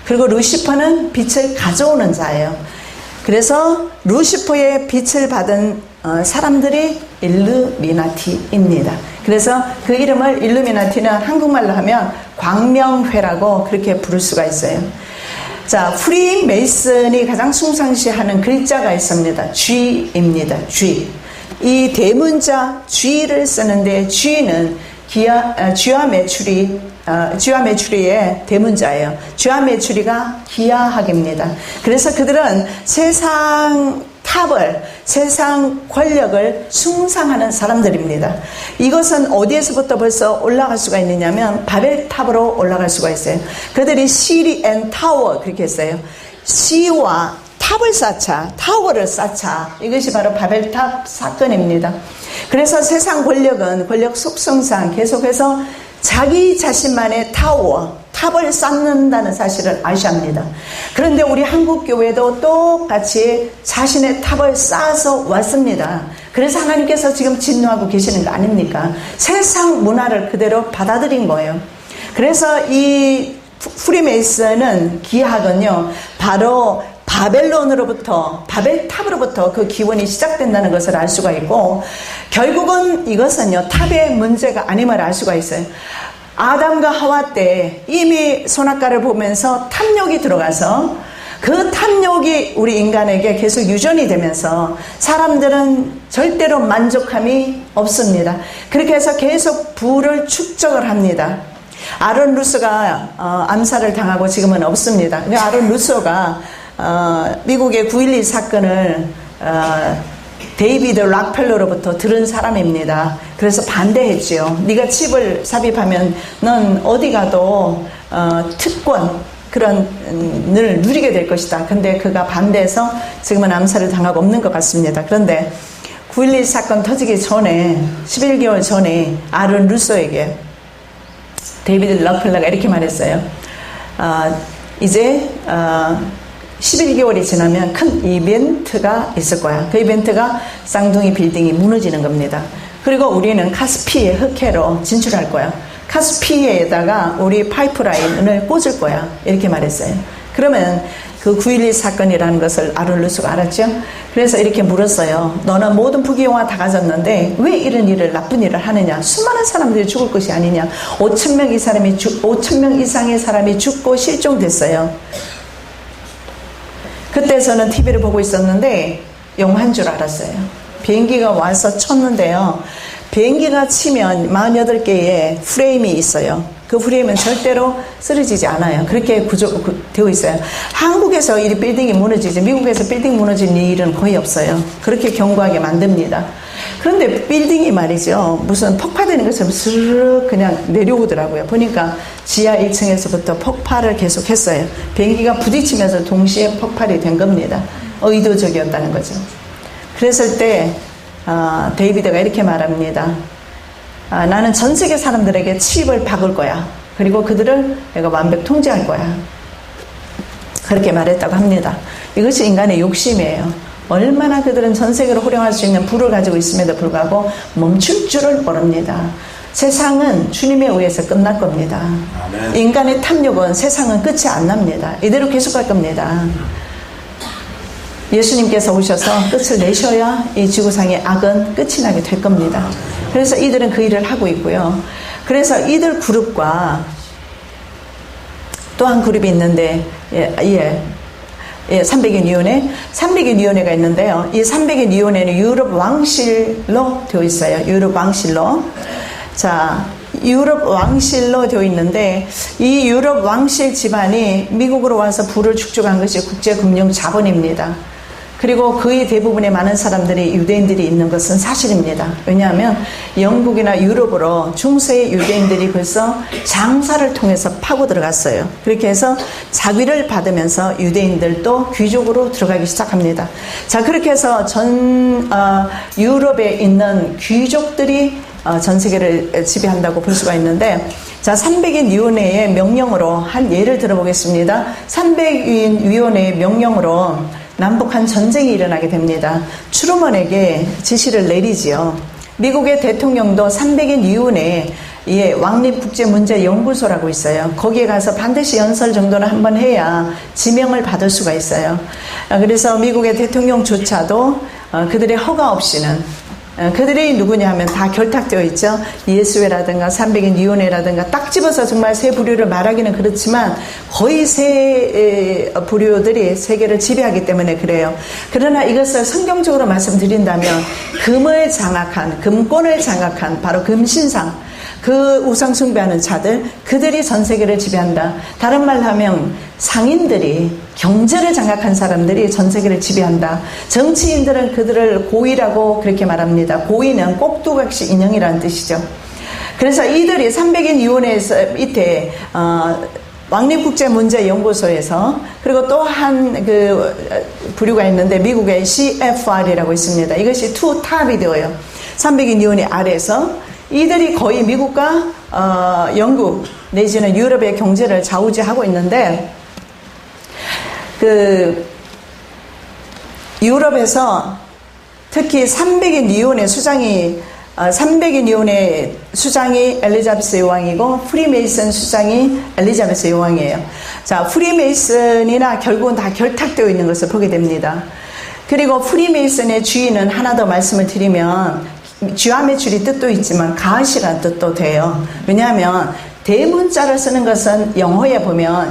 그리고 루시퍼는 빛을 가져오는 자예요. 그래서 루시퍼의 빛을 받은 사람들이 일루미나티입니다. 그래서 그 이름을 일루미나티는 한국말로 하면 광명회라고 그렇게 부를 수가 있어요. 자, 프리메이슨이 가장 숭상시하는 글자가 있습니다. G입니다. G. 이 대문자 G를 쓰는데 G는 쥐와 메추리의 대문자예요. 쥐와 메추리가 기하학입니다. 그래서 그들은 세상 탑을, 세상 권력을 숭상하는 사람들입니다. 이것은 어디에서부터 벌써 올라갈 수가 있느냐면 바벨탑으로 올라갈 수가 있어요. 그들이 시리 앤 타워 그렇게 했어요. 시와 탑을 쌓자, 타워를 쌓자. 이것이 바로 바벨탑 사건입니다. 그래서 세상 권력은 권력 속성상 계속해서 자기 자신만의 타워, 탑을 쌓는다는 사실을 아셔야 합니다. 그런데 우리 한국교회도 똑같이 자신의 탑을 쌓아서 왔습니다. 그래서 하나님께서 지금 진노하고 계시는 거 아닙니까? 세상 문화를 그대로 받아들인 거예요. 그래서 이 프리메이슨은 기하건요, 바로 바벨론으로부터, 바벨탑으로부터 그 기원이 시작된다는 것을 알 수가 있고, 결국은 이것은요, 탑의 문제가 아님을 알 수가 있어요. 아담과 하와 때 이미 선악과를 보면서 탐욕이 들어가서 그 탐욕이 우리 인간에게 계속 유전이 되면서 사람들은 절대로 만족함이 없습니다. 그렇게 해서 계속 부를 축적을 합니다. 아론 루소가 암살을 당하고 지금은 없습니다. 근데 아론 루소가 미국의 9.12 사건을 데이비드 락펠러로부터 들은 사람입니다. 그래서 반대했지요. 네가 칩을 삽입하면 넌 어디 가도 특권 그런 을 누리게 될 것이다. 근데 그가 반대해서 지금은 암살을 당하고 없는 것 같습니다. 그런데 9.12 사건 터지기 전에 11개월 전에 아론 루소에게 데이비드 락펠러가 이렇게 말했어요. 이제 11개월이 지나면 큰 이벤트가 있을 거야. 그 이벤트가 쌍둥이 빌딩이 무너지는 겁니다. 그리고 우리는 카스피의 흑해로 진출할 거야. 카스피에다가 우리 파이프라인을 꽂을 거야. 이렇게 말했어요. 그러면 그 9.12 사건이라는 것을 아론 루소가 알았죠. 그래서 이렇게 물었어요. 너는 모든 부귀영화 다 가졌는데 왜 이런 일을, 나쁜 일을 하느냐. 수많은 사람들이 죽을 것이 아니냐. 5,000명 이상의 사람이 죽고 실종됐어요. 그때 저는 TV를 보고 있었는데 영화인 줄 알았어요. 비행기가 와서 쳤는데요. 비행기가 치면 48개의 프레임이 있어요. 그 프레임은 절대로 쓰러지지 않아요. 그렇게 되어 있어요. 한국에서 이 빌딩이 무너지지 미국에서 빌딩 무너진 일은 거의 없어요. 그렇게 견고하게 만듭니다. 그런데 빌딩이 말이죠. 무슨 폭파되는 것처럼 스르륵 그냥 내려오더라고요. 보니까 지하 1층에서부터 폭발을 계속했어요. 비행기가 부딪히면서 동시에 폭발이 된 겁니다. 의도적이었다는 거죠. 그랬을 때 데이비드가 이렇게 말합니다. 나는 전 세계 사람들에게 칩을 박을 거야. 그리고 그들을 내가 완벽 통제할 거야. 그렇게 말했다고 합니다. 이것이 인간의 욕심이에요. 얼마나 그들은 전 세계로 호령할 수 있는 부를 가지고 있음에도 불구하고 멈출 줄을 모릅니다. 세상은 주님에 의해서 끝날 겁니다. 아멘. 인간의 탐욕은 세상은 끝이 안 납니다. 이대로 계속할 겁니다. 예수님께서 오셔서 끝을 내셔야 이 지구상의 악은 끝이 나게 될 겁니다. 그래서 이들은 그 일을 하고 있고요. 그래서 이들 그룹과 또 한 그룹이 있는데 300인위원회가 있는데요. 이 300인위원회는 유럽 왕실로 되어 있어요. 유럽 왕실로. 자, 유럽 왕실로 되어 있는데 이 유럽 왕실 집안이 미국으로 와서 부를 축적한 것이 국제금융 자본입니다. 그리고 거의 대부분의 많은 사람들이 유대인들이 있는 것은 사실입니다. 왜냐하면 영국이나 유럽으로 중세의 유대인들이 벌써 장사를 통해서 파고 들어갔어요. 그렇게 해서 자귀를 받으면서 유대인들도 귀족으로 들어가기 시작합니다. 자, 그렇게 해서 유럽에 있는 귀족들이 전 세계를 지배한다고 볼 수가 있는데, 자, 300인 위원회의 명령으로 한 예를 들어보겠습니다. 300인 위원회의 명령으로 남북한 전쟁이 일어나게 됩니다. 트루먼에게 지시를 내리지요. 미국의 대통령도 300인 위원회에 왕립국제문제연구소라고 있어요. 거기에 가서 반드시 연설 정도는 한번 해야 지명을 받을 수가 있어요. 그래서 미국의 대통령조차도 그들의 허가 없이는 그들이 누구냐 하면 다 결탁되어 있죠. 예수회라든가 300인 위원회라든가 딱 집어서 정말 세 부류를 말하기는 그렇지만 거의 세 부류들이 세계를 지배하기 때문에 그래요. 그러나 이것을 성경적으로 말씀드린다면 금을 장악한, 금권을 장악한 바로 금신상, 그 우상 숭배하는 자들, 그들이 전 세계를 지배한다. 다른 말로 하면 상인들이, 경제를 장악한 사람들이 전 세계를 지배한다. 정치인들은 그들을 고위라고 그렇게 말합니다. 고위는 꼭두각시 인형이라는 뜻이죠. 그래서 이들이 300인 위원회에서 이때 왕립국제문제연구소에서, 그리고 또 한 그 부류가 있는데 미국의 CFR이라고 있습니다. 이것이 투 탑이 되어요. 300인 위원회 아래에서 이들이 거의 미국과 영국 내지는 유럽의 경제를 좌우지하고 있는데, 그 유럽에서 특히 300인 위원회 수장이 300인 위원회 수장이 엘리자베스 여왕이고 프리메이슨 수장이 엘리자베스 여왕이에요. 자, 프리메이슨이나 결국은 다 결탁되어 있는 것을 보게 됩니다. 그리고 프리메이슨의 주인은 하나 더 말씀을 드리면, 쥐암의 줄이 뜻도 있지만 가시라는 뜻도 돼요. 왜냐하면 대문자를 쓰는 것은 영어에 보면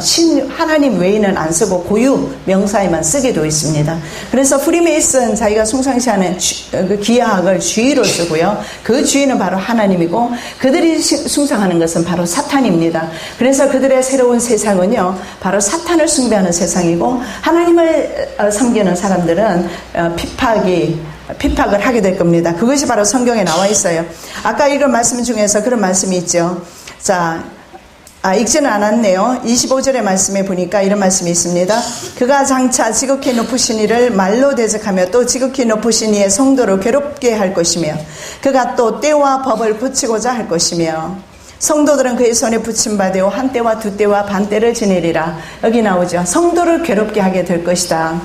하나님 외에는 안 쓰고 고유 명사에만 쓰게 되어 있습니다. 그래서 프리메이슨, 자기가 숭상시하는 그 기하학을 주의로 쓰고요. 그 주의는 바로 하나님이고 그들이 숭상하는 것은 바로 사탄입니다. 그래서 그들의 새로운 세상은요, 바로 사탄을 숭배하는 세상이고, 하나님을 섬기는 사람들은 핍박을 하게 될 겁니다. 그것이 바로 성경에 나와 있어요. 아까 읽은 말씀 중에서 그런 말씀이 있죠. 자, 읽지는 않았네요. 25절의 말씀에 보니까 이런 말씀이 있습니다. 그가 장차 지극히 높으신 이를 말로 대적하며 또 지극히 높으신 이의 성도를 괴롭게 할 것이며, 그가 또 때와 법을 붙이고자 할 것이며, 성도들은 그의 손에 붙임받아 한 때와 두 때와 반 때를 지내리라. 여기 나오죠. 성도를 괴롭게 하게 될 것이다.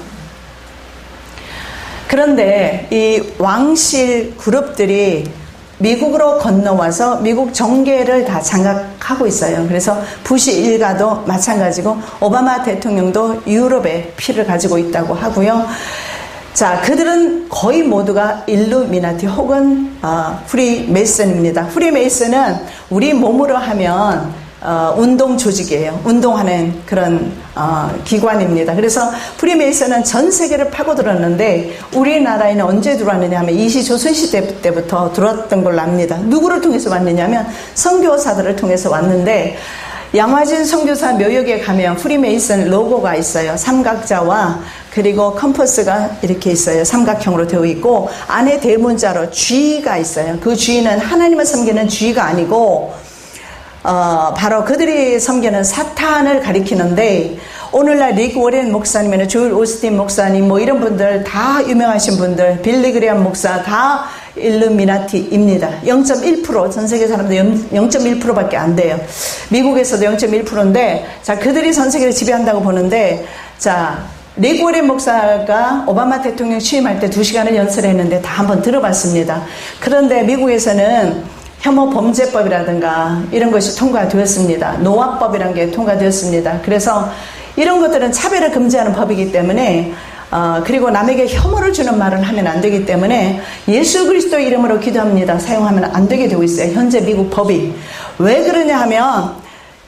그런데 이 왕실 그룹들이 미국으로 건너와서 미국 정계를 다 장악하고 있어요. 그래서 부시 일가도 마찬가지고 오바마 대통령도 유럽의 피를 가지고 있다고 하고요. 자, 그들은 거의 모두가 일루미나티 혹은 프리메이슨입니다. 프리메이슨은 우리 몸으로 하면 운동 조직이에요. 운동하는 그런 기관입니다. 그래서 프리메이슨은 전 세계를 파고들었는데 우리나라에는 언제 들어왔느냐 하면 이시조선시대 때부터 들어왔던 걸로 압니다. 누구를 통해서 왔느냐 하면 선교사들을 통해서 왔는데, 양화진 선교사 묘역에 가면 프리메이슨 로고가 있어요. 삼각자와 그리고 컴퍼스가 이렇게 있어요. 삼각형으로 되어 있고 안에 대문자로 G가 있어요. 그 G는 하나님을 섬기는 G가 아니고 바로 그들이 섬기는 사탄을 가리키는데, 오늘날 릭 워렌 목사님이나 조엘 오스틴 목사님 뭐 이런 분들 다 유명하신 분들, 빌리 그레엄 목사 다 일루미나티입니다. 0.1%, 전 세계 사람들 0.1%밖에 안 돼요. 미국에서도 0.1%인데, 자, 그들이 전 세계를 지배한다고 보는데, 자, 릭 워렌 목사가 오바마 대통령 취임할 때 2시간을 연설했는데 다 한번 들어봤습니다. 그런데 미국에서는 혐오 범죄법이라든가 이런 것이 통과되었습니다. 노화법이라는 게 통과되었습니다. 그래서 이런 것들은 차별을 금지하는 법이기 때문에 그리고 남에게 혐오를 주는 말을 하면 안 되기 때문에 예수 그리스도 이름으로 기도합니다. 사용하면 안 되게 되고 있어요. 현재 미국 법이. 왜 그러냐 하면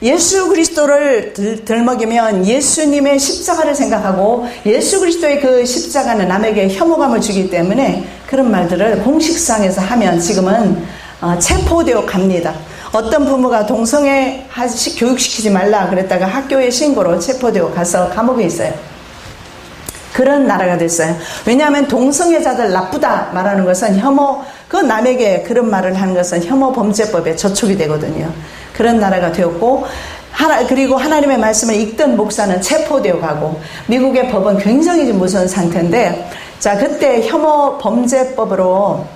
예수 그리스도를 들먹이면 예수님의 십자가를 생각하고 예수 그리스도의 그 십자가는 남에게 혐오감을 주기 때문에 그런 말들을 공식상에서 하면 지금은 체포되어 갑니다. 어떤 부모가 동성애 교육시키지 말라 그랬다가 학교에 신고로 체포되어 가서 감옥에 있어요. 그런 나라가 됐어요. 왜냐하면 동성애자들 나쁘다 말하는 것은 그 남에게 그런 말을 하는 것은 혐오 범죄법에 저촉이 되거든요. 그런 나라가 되었고, 그리고 하나님의 말씀을 읽던 목사는 체포되어 가고, 미국의 법은 굉장히 무서운 상태인데, 자, 그때 혐오 범죄법으로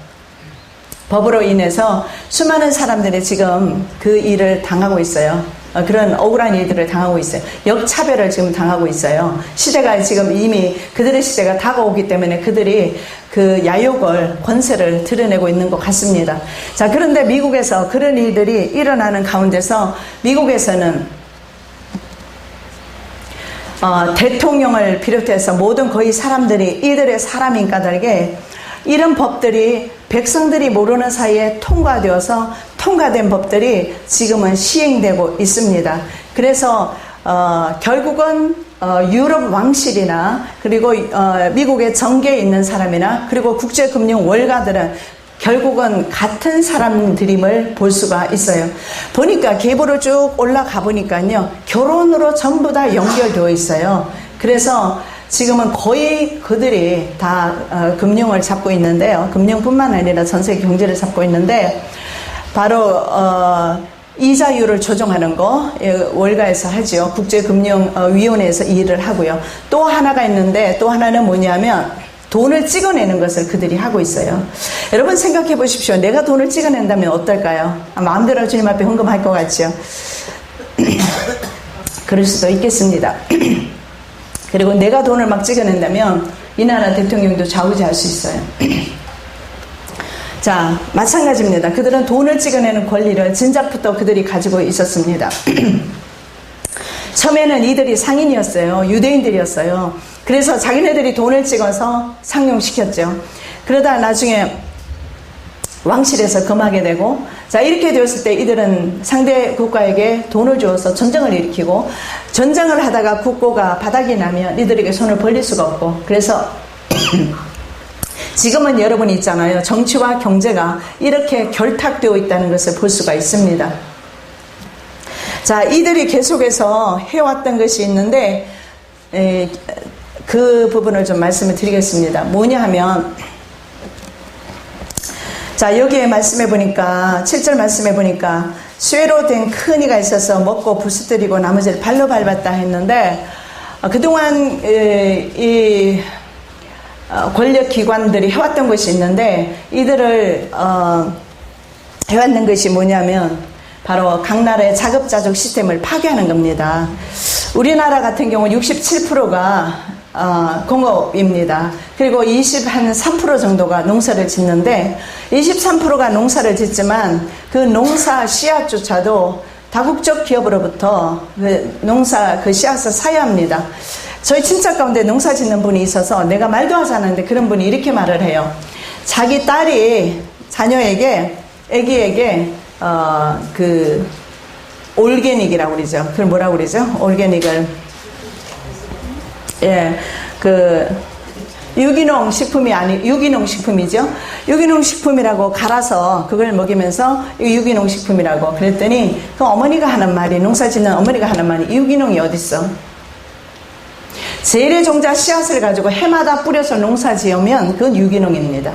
인해서 수많은 사람들이 지금 그 일을 당하고 있어요. 그런 억울한 일들을 당하고 있어요. 역차별을 지금 당하고 있어요. 시대가 지금 이미 그들의 시대가 다가오기 때문에 그들이 그 야욕을, 권세를 드러내고 있는 것 같습니다. 자, 그런데 미국에서 그런 일들이 일어나는 가운데서 미국에서는 대통령을 비롯해서 모든 거의 사람들이 이들의 사람인 까닭에 이런 법들이 백성들이 모르는 사이에 통과된 법들이 지금은 시행되고 있습니다. 그래서 결국은 유럽 왕실이나 그리고 미국의 정계에 있는 사람이나 그리고 국제금융 월가들은 결국은 같은 사람들임을 볼 수가 있어요. 보니까 계보를 쭉 올라가 보니까요, 결혼으로 전부 다 연결되어 있어요. 그래서 지금은 거의 그들이 다 금융을 잡고 있는데요. 금융뿐만 아니라 전 세계 경제를 잡고 있는데, 바로 이자율을 조정하는 거 월가에서 하죠. 국제금융위원회에서 일을 하고요. 또 하나가 있는데, 또 하나는 뭐냐면 돈을 찍어내는 것을 그들이 하고 있어요. 여러분 생각해 보십시오. 내가 돈을 찍어낸다면 어떨까요? 마음대로 주님 앞에 헌금할 것 같죠? 그럴 수도 있겠습니다. 그리고 내가 돈을 막 찍어낸다면 이 나라 대통령도 좌우지할 수 있어요. 자, 마찬가지입니다. 그들은 돈을 찍어내는 권리를 진작부터 그들이 가지고 있었습니다. 처음에는 이들이 상인이었어요. 유대인들이었어요. 그래서 자기네들이 돈을 찍어서 상용시켰죠. 그러다 나중에 왕실에서 금하게 되고, 자, 이렇게 되었을 때 이들은 상대 국가에게 돈을 주어서 전쟁을 일으키고, 전쟁을 하다가 국고가 바닥이 나면 이들에게 손을 벌릴 수가 없고, 그래서 지금은 여러분이 있잖아요. 정치와 경제가 이렇게 결탁되어 있다는 것을 볼 수가 있습니다. 자, 이들이 계속해서 해왔던 것이 있는데, 그 부분을 좀 말씀을 드리겠습니다. 뭐냐 하면, 자, 여기에 말씀해 보니까, 7절 말씀해 보니까, 쇠로 된 큰 이가 있어서 먹고 부스뜨리고 나머지를 발로 밟았다 했는데, 그동안 이 권력기관들이 해왔던 것이 있는데, 이들을 해왔는 것이 뭐냐면 바로 각 나라의 자급자족 시스템을 파괴하는 겁니다. 우리나라 같은 경우 67%가 공업입니다. 그리고 23% 정도가 농사를 짓는데, 23%가 농사를 짓지만 그 농사 씨앗조차도 다국적 기업으로부터 그 씨앗을 사야 합니다. 저희 친척 가운데 농사 짓는 분이 있어서 내가 말도 하지 않았는데 그런 분이 이렇게 말을 해요. 자기 딸이 자녀에게, 애기에게 그 올게닉이라고 그러죠. 그걸 뭐라고 그러죠? 올게닉을, 유기농 식품이 유기농 식품이죠. 유기농 식품이라고 갈아서 그걸 먹이면서 유기농 식품이라고 그랬더니, 그 어머니가 하는 말이, 농사 짓는 어머니가 하는 말이, 유기농이 어딨어? 재래종자 씨앗을 가지고 해마다 뿌려서 농사 지으면 그건 유기농입니다.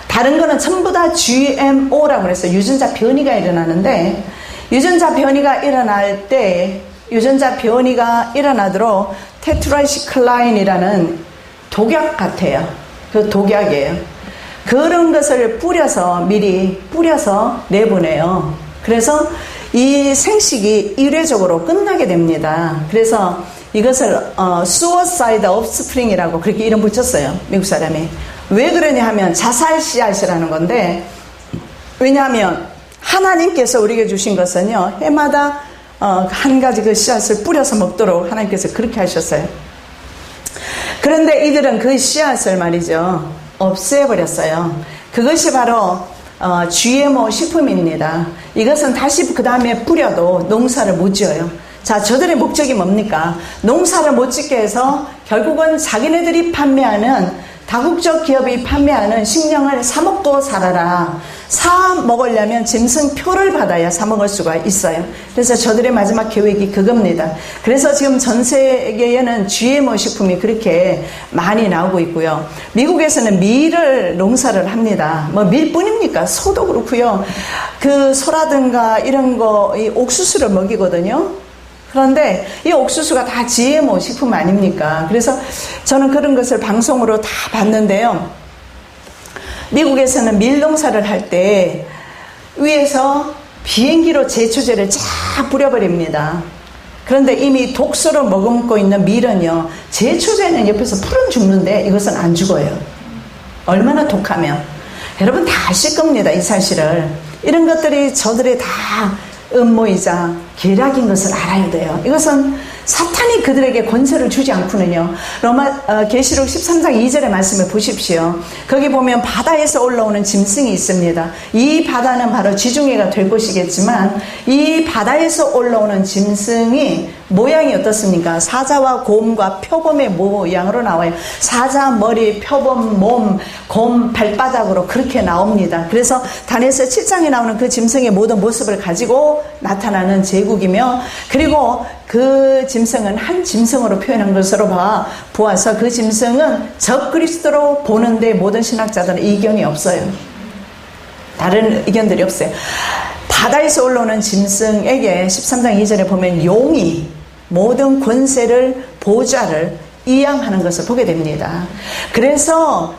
다른 거는 전부 다 GMO라고 그래서 유전자 변이가 일어나는데, 유전자 변이가 일어나도록 테트라시클라인이라는 독약 같아요. 그 독약이에요. 그런 것을 미리 뿌려서 내보내요. 그래서 이 생식이 일회적으로 끝나게 됩니다. 그래서 이것을 suicide offspring이라고 그렇게 이름 붙였어요. 미국 사람이. 왜 그러냐 하면 자살 씨앗이라는 건데, 왜냐하면 하나님께서 우리에게 주신 것은요, 해마다 한 가지 그 씨앗을 뿌려서 먹도록 하나님께서 그렇게 하셨어요. 그런데 이들은 그 씨앗을 말이죠, 없애버렸어요. 그것이 바로 GMO 식품입니다. 이것은 다시 그 다음에 뿌려도 농사를 못 지어요. 자, 저들의 목적이 뭡니까? 농사를 못 짓게 해서 결국은 자기네들이 판매하는, 다국적 기업이 판매하는 식량을 사 먹고 살아라. 사 먹으려면 짐승표를 받아야 사 먹을 수가 있어요. 그래서 저들의 마지막 계획이 그겁니다. 그래서 지금 전 세계에는 GMO 식품이 그렇게 많이 나오고 있고요. 미국에서는 밀을 농사를 합니다. 뭐 밀뿐입니까? 소도 그렇고요. 그 소라든가 이런 거, 이 옥수수를 먹이거든요. 그런데 이 옥수수가 다 GMO 식품 아닙니까? 그래서 저는 그런 것을 방송으로 다 봤는데요. 미국에서는 밀 농사를 할 때 위에서 비행기로 제초제를 쫙 뿌려버립니다. 그런데 이미 독소를 머금고 있는 밀은요, 제초제는 옆에서 풀은 죽는데 이것은 안 죽어요. 얼마나 독하면. 여러분 다 아실 겁니다, 이 사실을. 이런 것들이 저들의 다 음모이자 계략인 것을 알아야 돼요. 이것은 사탄이 그들에게 권세를 주지 않고는요. 계시록 13장 2절의 말씀을 보십시오. 거기 보면 바다에서 올라오는 짐승이 있습니다. 이 바다는 바로 지중해가 될 것이겠지만 이 바다에서 올라오는 짐승이 모양이 어떻습니까? 사자와 곰과 표범의 모양으로 나와요. 사자 머리, 표범 몸, 곰 발바닥으로 그렇게 나옵니다. 그래서 다니엘서 7장에 나오는 그 짐승의 모든 모습을 가지고 나타나는 제국이며, 그리고 그 짐승은 한 짐승으로 표현한 것으로 보아서 그 짐승은 적그리스도로 보는데 모든 신학자들은 이견이 없어요. 다른 의견들이 없어요. 바다에서 올라오는 짐승에게 13장 2절에 보면 용이 모든 권세를, 보좌를 이양하는 것을 보게 됩니다. 그래서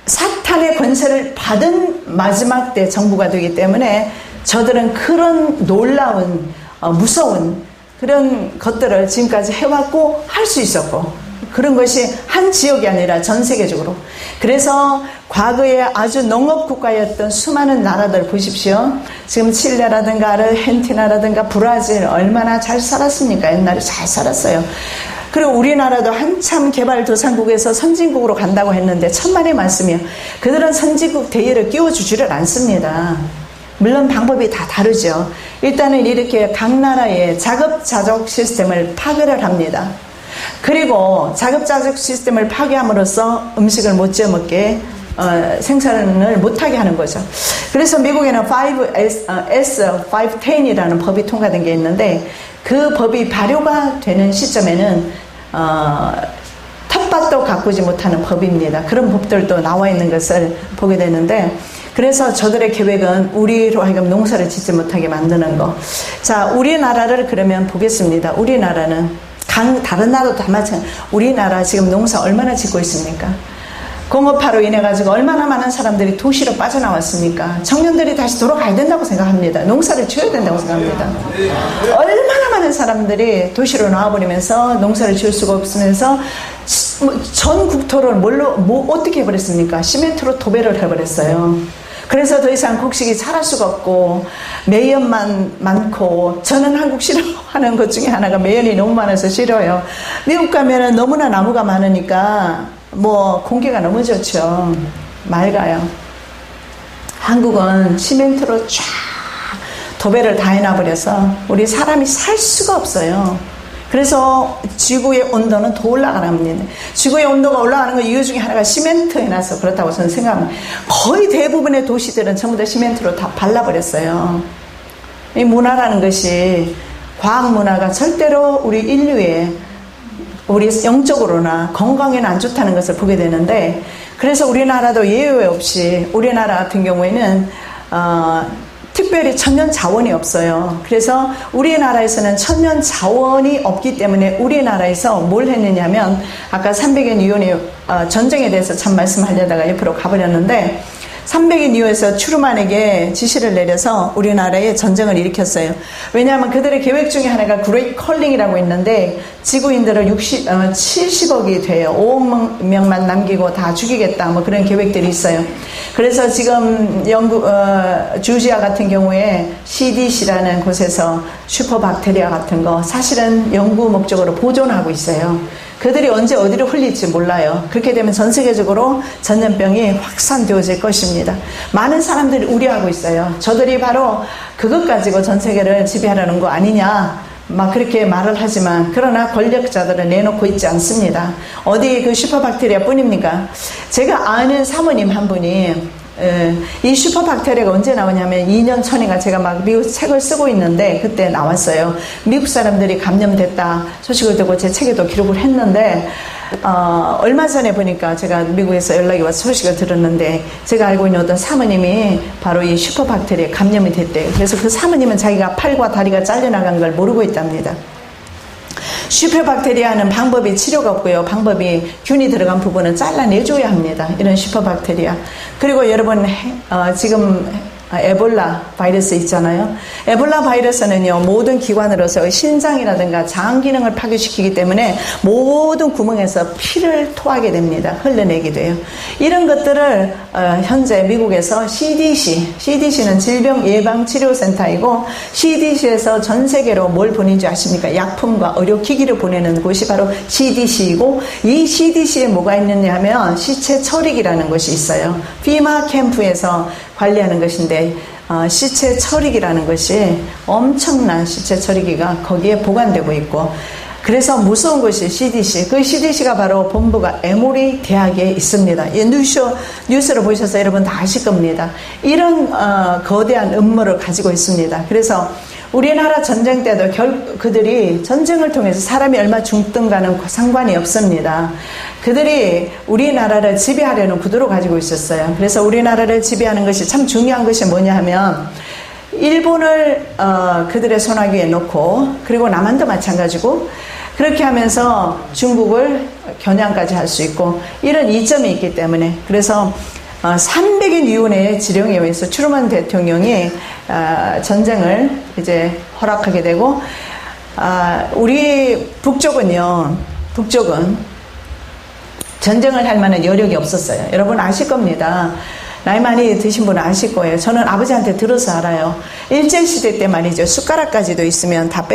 사탄의 권세를 받은 마지막 때 정부가 되기 때문에 저들은 그런 놀라운 무서운 그런 것들을 지금까지 해왔고 할 수 있었고, 그런 것이 한 지역이 아니라 전 세계적으로. 그래서 과거에 아주 농업국가였던 수많은 나라들 보십시오. 지금 칠레라든가 아르헨티나라든가 브라질 얼마나 잘 살았습니까? 옛날에 잘 살았어요. 그리고 우리나라도 한참 개발도상국에서 선진국으로 간다고 했는데 천만의 말씀이요. 그들은 선진국 대열을 끼워주지를 않습니다. 물론 방법이 다 다르죠. 일단은 이렇게 각 나라의 자급자족 시스템을 파괴를 합니다. 그리고 자급자족 시스템을 파괴함으로써 음식을 못 지어먹게 생산을 못하게 하는 거죠. 그래서 미국에는 510이라는 법이 통과된 게 있는데, 그 법이 발효가 되는 시점에는 텃밭도 가꾸지 못하는 법입니다. 그런 법들도 나와 있는 것을 보게 되는데, 그래서 저들의 계획은 우리로 하여금 농사를 짓지 못하게 만드는 거. 자, 우리나라를 그러면 보겠습니다. 우리나라는 다른 나라도 다 마찬가지. 우리나라 지금 농사 얼마나 짓고 있습니까? 공업화로 인해 가지고 얼마나 많은 사람들이 도시로 빠져나왔습니까? 청년들이 다시 돌아가야 된다고 생각합니다. 농사를 지어야 된다고 생각합니다. 얼마나 많은 사람들이 도시로 나와버리면서 농사를 지을 수가 없으면서 전 국토를 어떻게 해버렸습니까? 시멘트로 도배를 해버렸어요. 그래서 더 이상 곡식이 자랄 수가 없고 매연만 많고, 저는 한국 싫어하는 것 중에 하나가 매연이 너무 많아서 싫어요. 미국 가면은 너무나 나무가 많으니까 공기가 너무 좋죠. 맑아요. 한국은 시멘트로 쫙 도배를 다 해놔버려서 우리 사람이 살 수가 없어요. 그래서 지구의 온도는 더 올라가랍니다. 지구의 온도가 올라가는 그 이유 중에 하나가 시멘트 해놔서 그렇다고 저는 생각합니다. 거의 대부분의 도시들은 전부 다 시멘트로 다 발라버렸어요. 이 문화라는 것이, 과학 문화가 절대로 우리 인류의 우리 영적으로나 건강에는 안 좋다는 것을 보게 되는데, 그래서 우리나라도 예외 없이 우리나라 같은 경우에는 특별히 천연 자원이 없어요. 그래서 우리나라에서는 천연 자원이 없기 때문에 우리나라에서 뭘 했느냐면, 아까 300년 이후의 전쟁에 대해서 참 말씀하려다가 옆으로 가버렸는데, 300년 이후에서 추르만에게 지시를 내려서 우리나라에 전쟁을 일으켰어요. 왜냐하면 그들의 계획 중에 하나가 그레이트 컬링이라고 있는데, 지구인들을 70억이 돼요. 5억 명만 남기고 다 죽이겠다, 그런 계획들이 있어요. 그래서 지금 조지아 같은 경우에 CDC라는 곳에서 슈퍼박테리아 같은 거 사실은 연구 목적으로 보존하고 있어요. 그들이 언제 어디로 흘릴지 몰라요. 그렇게 되면 전 세계적으로 전염병이 확산되어질 것입니다. 많은 사람들이 우려하고 있어요. 저들이 바로 그것 가지고 전 세계를 지배하려는 거 아니냐, 그렇게 말을 하지만, 그러나 권력자들은 내놓고 있지 않습니다. 어디 그 슈퍼박테리아 뿐입니까? 제가 아는 사모님 한 분이 이 슈퍼박테리아가 언제 나오냐면 2년 전인가 제가 미국 책을 쓰고 있는데 그때 나왔어요. 미국 사람들이 감염됐다 소식을 듣고 제 책에도 기록을 했는데, 얼마 전에 보니까 제가 미국에서 연락이 와서 소식을 들었는데, 제가 알고 있는 어떤 사모님이 바로 이 슈퍼박테리아에 감염이 됐대요. 그래서 그 사모님은 자기가 팔과 다리가 잘려나간 걸 모르고 있답니다. 슈퍼박테리아는 방법이 치료가 없고요. 방법이 균이 들어간 부분은 잘라내줘야 합니다. 이런 슈퍼박테리아. 그리고 여러분 지금 에볼라 바이러스 있잖아요. 에볼라 바이러스는요, 모든 기관으로서 신장이라든가 장 기능을 파괴시키기 때문에 모든 구멍에서 피를 토하게 됩니다. 흘러내게 돼요. 이런 것들을 현재 미국에서 CDC는 질병예방치료센터이고, CDC에서 전 세계로 뭘 보내는지 아십니까? 약품과 의료기기를 보내는 곳이 바로 CDC이고, 이 CDC에 뭐가 있느냐 하면 시체 처리기라는 것이 있어요. 피마 캠프에서 관리하는 것인데, 시체 처리기라는 것이, 엄청난 시체 처리기가 거기에 보관되고 있고, 그래서 무서운 것이 CDC. 그 CDC가 바로 본부가 에모리 대학에 있습니다. 이 뉴스를 보셔서 여러분 다 아실 겁니다. 이런 거대한 음모를 가지고 있습니다. 그래서 우리나라 전쟁 때도 그들이 전쟁을 통해서 사람이 얼마 죽든가는 상관이 없습니다. 그들이 우리나라를 지배하려는 구도로 가지고 있었어요. 그래서 우리나라를 지배하는 것이 참 중요한 것이 뭐냐 하면, 일본을 그들의 손아귀에 놓고, 그리고 남한도 마찬가지고, 그렇게 하면서 중국을 겨냥까지 할 수 있고, 이런 이점이 있기 때문에, 그래서 300인 위원회의 지령에 의해서 트루먼 대통령이 전쟁을 이제 허락하게 되고, 우리 북쪽은 전쟁을 할 만한 여력이 없었어요. 여러분 아실 겁니다. 나이 많이 드신 분은 아실 거예요. 저는 아버지한테 들어서 알아요. 일제시대 때 말이죠. 숟가락까지도 있으면 다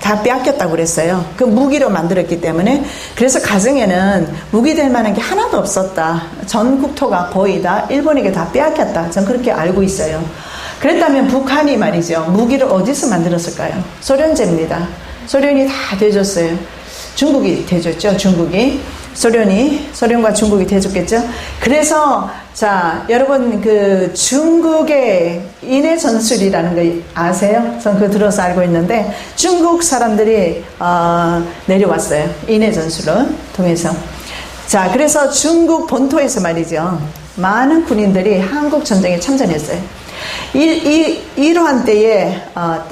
다 빼앗겼다고 그랬어요. 그 무기로 만들었기 때문에. 그래서 가정에는 무기 될 만한 게 하나도 없었다. 전 국토가 거의 다 일본에게 다 빼앗겼다. 전 그렇게 알고 있어요. 그랬다면 북한이 말이죠. 무기를 어디서 만들었을까요? 소련제입니다. 소련이 다 대줬어요. 중국이 대줬죠. 소련과 중국이 대줬겠죠. 그래서 자, 여러분 그 중국의 인해 전술이라는 거 아세요? 전 그거 들어서 알고 있는데, 중국 사람들이 내려왔어요. 인해 전술을 통해서. 자, 그래서 중국 본토에서 말이죠, 많은 군인들이 한국 전쟁에 참전했어요. 이러한 때에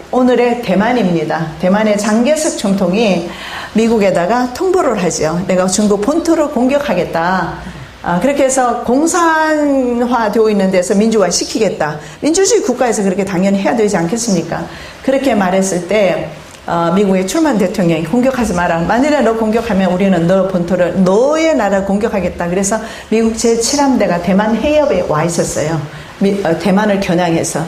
오늘의 대만입니다. 대만의 장개석 총통이 미국에다가 통보를 하죠. 내가 중국 본토를 공격하겠다. 그렇게 해서 공산화되어 있는 데서 민주화 시키겠다. 민주주의 국가에서 그렇게 당연히 해야 되지 않겠습니까? 그렇게 말했을 때 미국의 트루먼 대통령이 공격하지 마라. 만일에 너 공격하면 우리는 너 본토를, 너의 나라를 공격하겠다. 그래서 미국 제7함대가 대만 해협에 와 있었어요. 대만을 겨냥해서.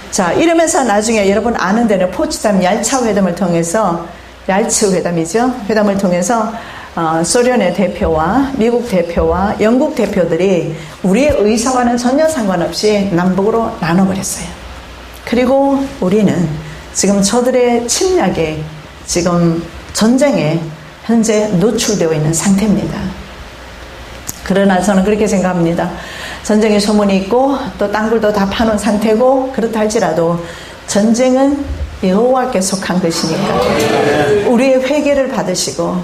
자, 이러면서 나중에 여러분 아는 데는 포츠담 얄츠 회담을 통해서, 얄츠 회담이죠. 회담을 통해서 소련의 대표와 미국 대표와 영국 대표들이 우리의 의사와는 전혀 상관없이 남북으로 나눠버렸어요. 그리고 우리는 지금 저들의 침략에, 지금 전쟁에 현재 노출되어 있는 상태입니다. 그러나 저는 그렇게 생각합니다. 전쟁의 소문이 있고 또 땅굴도 다 파놓은 상태고, 그렇다 할지라도 전쟁은 여호와께 속한 것이니까 우리의 회개를 받으시고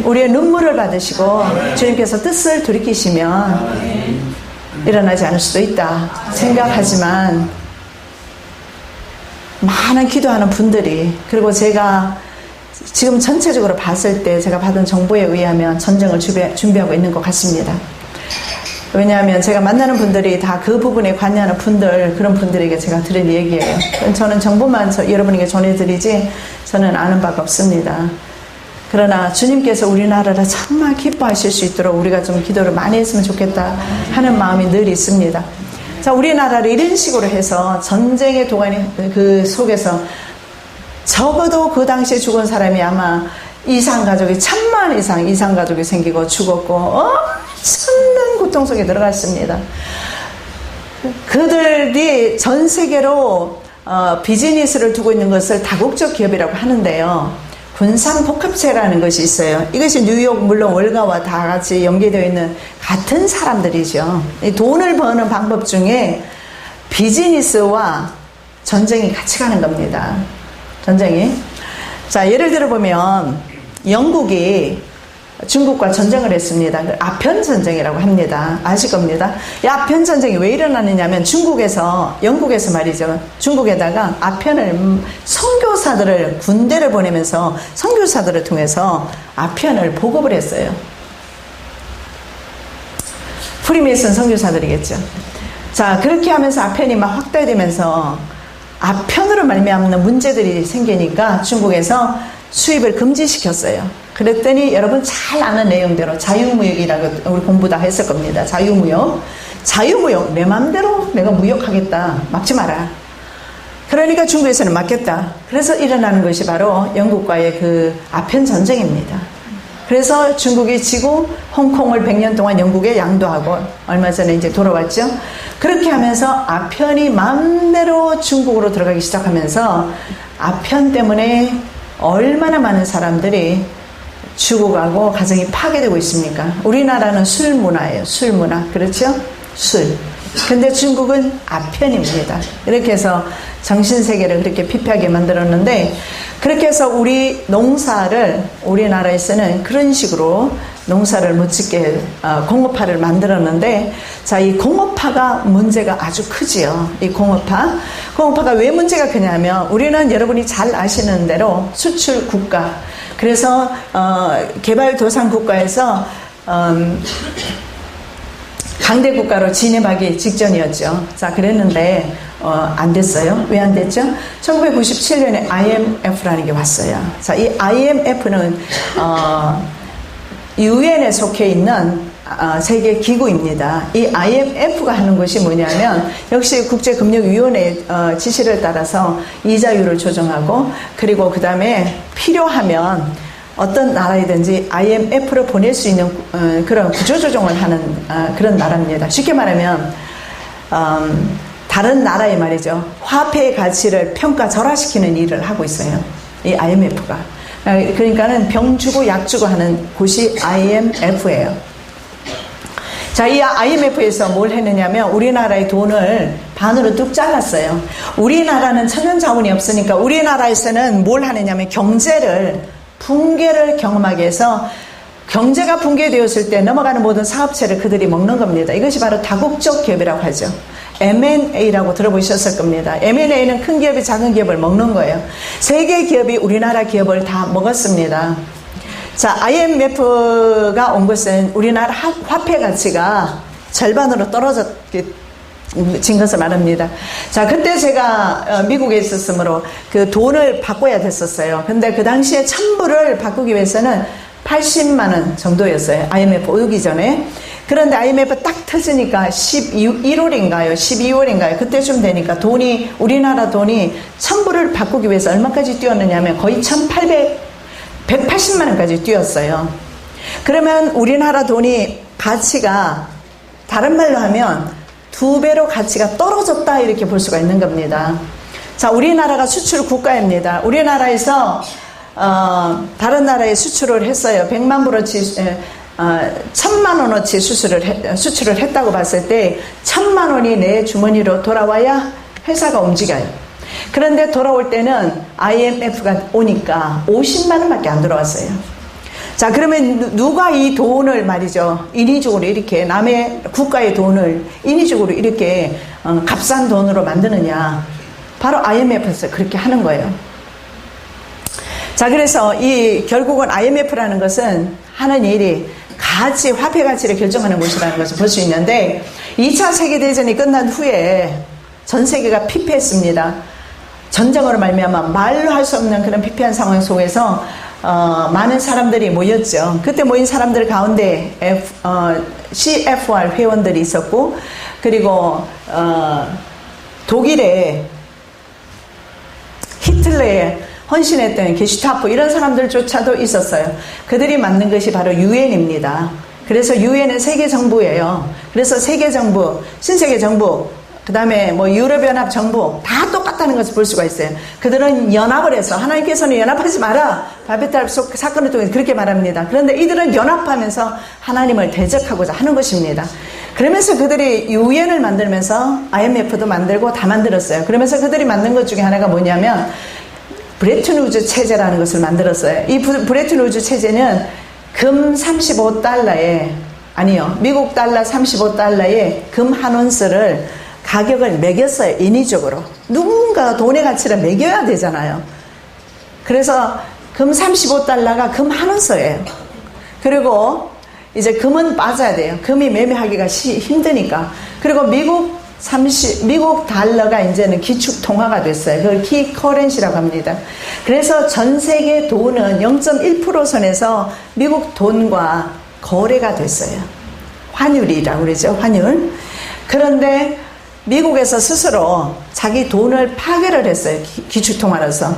우리의 눈물을 받으시고 주님께서 뜻을 돌이키시면 일어나지 않을 수도 있다 생각하지만, 많은 기도하는 분들이, 그리고 제가 지금 전체적으로 봤을 때 제가 받은 정보에 의하면 전쟁을 준비하고 있는 것 같습니다. 왜냐하면 제가 만나는 분들이 다 그 부분에 관여하는 분들, 그런 분들에게 제가 들은 얘기예요. 저는 정보만 여러분에게 전해드리지 저는 아는 바가 없습니다. 그러나 주님께서 우리나라를 정말 기뻐하실 수 있도록 우리가 좀 기도를 많이 했으면 좋겠다 하는 마음이 늘 있습니다. 자, 우리나라를 이런 식으로 해서 전쟁의 그 속에서 적어도 그 당시에 죽은 사람이 아마 이상가족이 1000만 이상 이상가족이 생기고 죽었고 엄청난 고통 속에 들어갔습니다. 그들이 전 세계로 비즈니스를 두고 있는 것을 다국적 기업이라고 하는데요. 군산복합체라는 것이 있어요. 이것이 뉴욕 물론 월가와 다 같이 연계되어 있는 같은 사람들이죠. 돈을 버는 방법 중에 비즈니스와 전쟁이 같이 가는 겁니다. 전쟁이. 자, 예를 들어 보면 영국이 중국과 전쟁을 했습니다. 아편 전쟁이라고 합니다. 아실 겁니다. 이 아편 전쟁이 왜 일어나느냐 하면 영국에서 말이죠. 중국에다가 아편을, 선교사들을, 군대를 보내면서 선교사들을 통해서 아편을 보급을 했어요. 프리메이슨 선교사들이겠죠. 자, 그렇게 하면서 아편이 막 확대되면서 아편으로 말미암는 문제들이 생기니까 중국에서 수입을 금지시켰어요. 그랬더니 여러분 잘 아는 내용대로 자유무역이라고 우리 공부 다 했을 겁니다. 자유무역. 자유무역. 내 마음대로 내가 무역하겠다. 막지 마라. 그러니까 중국에서는 막겠다. 그래서 일어나는 것이 바로 영국과의 그 아편 전쟁입니다. 그래서 중국이 지고 홍콩을 100년 동안 영국에 양도하고 얼마 전에 이제 돌아왔죠. 그렇게 하면서 아편이 마음대로 중국으로 들어가기 시작하면서 아편 때문에 얼마나 많은 사람들이 죽어가고 가정이 파괴되고 있습니까? 우리나라는 술 문화예요. 술 문화. 그렇죠? 술. 근데 중국은 아편입니다. 이렇게 해서 정신세계를 그렇게 피폐하게 만들었는데, 그렇게 해서 우리 농사를 우리나라에서는 그런 식으로 농사를 못 짓게 공업화를 만들었는데, 자, 이 공업화가 문제가 아주 크지요. 이 공업화가 왜 문제가 크냐면, 우리는 여러분이 잘 아시는 대로 수출 국가, 그래서 개발도상 국가에서 강대 국가로 진입하기 직전이었죠. 자, 그랬는데 안 됐어요. 왜 안 됐죠? 1997년에 IMF라는 게 왔어요. 자, 이 IMF는 UN에 속해 있는 세계 기구입니다. 이 IMF가 하는 것이 뭐냐면, 역시 국제금융위원회의 지시를 따라서 이자율을 조정하고, 그리고 그 다음에 필요하면 어떤 나라이든지 IMF로 보낼 수 있는 그런 구조조정을 하는 그런 나라입니다. 쉽게 말하면 다른 나라의 말이죠, 화폐의 가치를 평가절하시키는 일을 하고 있어요. 이 IMF가. 그러니까는 병 주고 약 주고 하는 곳이 IMF예요. 자, 이 IMF에서 뭘 했느냐면 우리나라의 돈을 반으로 뚝 잘랐어요. 우리나라는 천연자원이 없으니까 우리나라에서는 뭘 하느냐면 붕괴를 경험하게 해서, 경제가 붕괴되었을 때 넘어가는 모든 사업체를 그들이 먹는 겁니다. 이것이 바로 다국적 기업이라고 하죠. M&A라고 들어보셨을 겁니다. M&A는 큰 기업이 작은 기업을 먹는 거예요. 세계 기업이 우리나라 기업을 다 먹었습니다. 자, IMF가 온 것은 우리나라 화폐 가치가 절반으로 떨어진 것을 말합니다. 자, 그때 제가 미국에 있었으므로 그 돈을 바꿔야 됐었어요. 근데 그 당시에 1000불을 바꾸기 위해서는 80만 원 정도였어요. IMF 오기 전에. 그런데 IMF 딱 터지니까 12월인가요? 그때쯤 되니까 우리나라 돈이 1000불을 바꾸기 위해서 얼마까지 뛰었느냐면 거의 180만 원까지 뛰었어요. 그러면 우리나라 돈이 가치가, 다른 말로 하면 2배로 가치가 떨어졌다, 이렇게 볼 수가 있는 겁니다. 자, 우리나라가 수출 국가입니다. 우리나라에서 다른 나라에 수출을 했어요. 100만 불어치 1000만 원어치 수출을 했다고 봤을 때 1000만 원이 내 주머니로 돌아와야 회사가 움직여요. 그런데 돌아올 때는 IMF가 오니까 50만 원밖에 안 들어왔어요. 자, 그러면 누가 이 돈을 말이죠, 인위적으로 이렇게 남의 국가의 돈을 인위적으로 이렇게 값싼 돈으로 만드느냐? 바로 IMF에서 그렇게 하는 거예요. 자, 그래서 결국은 IMF라는 것은 하는 일이 화폐 가치를 결정하는 곳이라는 것을 볼 수 있는데, 2차 세계대전이 끝난 후에 전 세계가 피폐했습니다. 전쟁으로 말미암아 말로 할 수 없는 그런 피폐한 상황 속에서 많은 사람들이 모였죠. 그때 모인 사람들 가운데 CFR 회원들이 있었고, 그리고 독일의 히틀러에 헌신했던 게슈타포, 이런 사람들조차도 있었어요. 그들이 만든 것이 바로 UN입니다. 그래서 UN은 세계정부예요. 그래서 세계정부, 신세계정부, 그 다음에 유럽연합 정부 다 똑같다는 것을 볼 수가 있어요. 그들은 연합을 해서, 하나님께서는 연합하지 마라, 바베탈 사건을 통해서 그렇게 말합니다. 그런데 이들은 연합하면서 하나님을 대적하고자 하는 것입니다. 그러면서 그들이 UN을 만들면서 IMF도 만들고 다 만들었어요. 그러면서 그들이 만든 것 중에 하나가 뭐냐면 브레튼우즈 체제라는 것을 만들었어요. 이 브레튼우즈 체제는 금 35달러에, 미국 달러 35달러에 금 한 온스를 가격을 매겼어요. 인위적으로. 누군가가 돈의 가치를 매겨야 되잖아요. 그래서 금 35달러가 금 한 온스예요. 그리고 이제 금은 빠져야 돼요. 금이 매매하기가 힘드니까. 그리고 미국 미국 달러가 이제는 기축 통화가 됐어요. 그걸 키 커런시라고 합니다. 그래서 전 세계 돈은 0.1% 선에서 미국 돈과 거래가 됐어요. 환율이라고 그러죠. 환율. 그런데 미국에서 스스로 자기 돈을 파괴를 했어요. 기축 통화로서.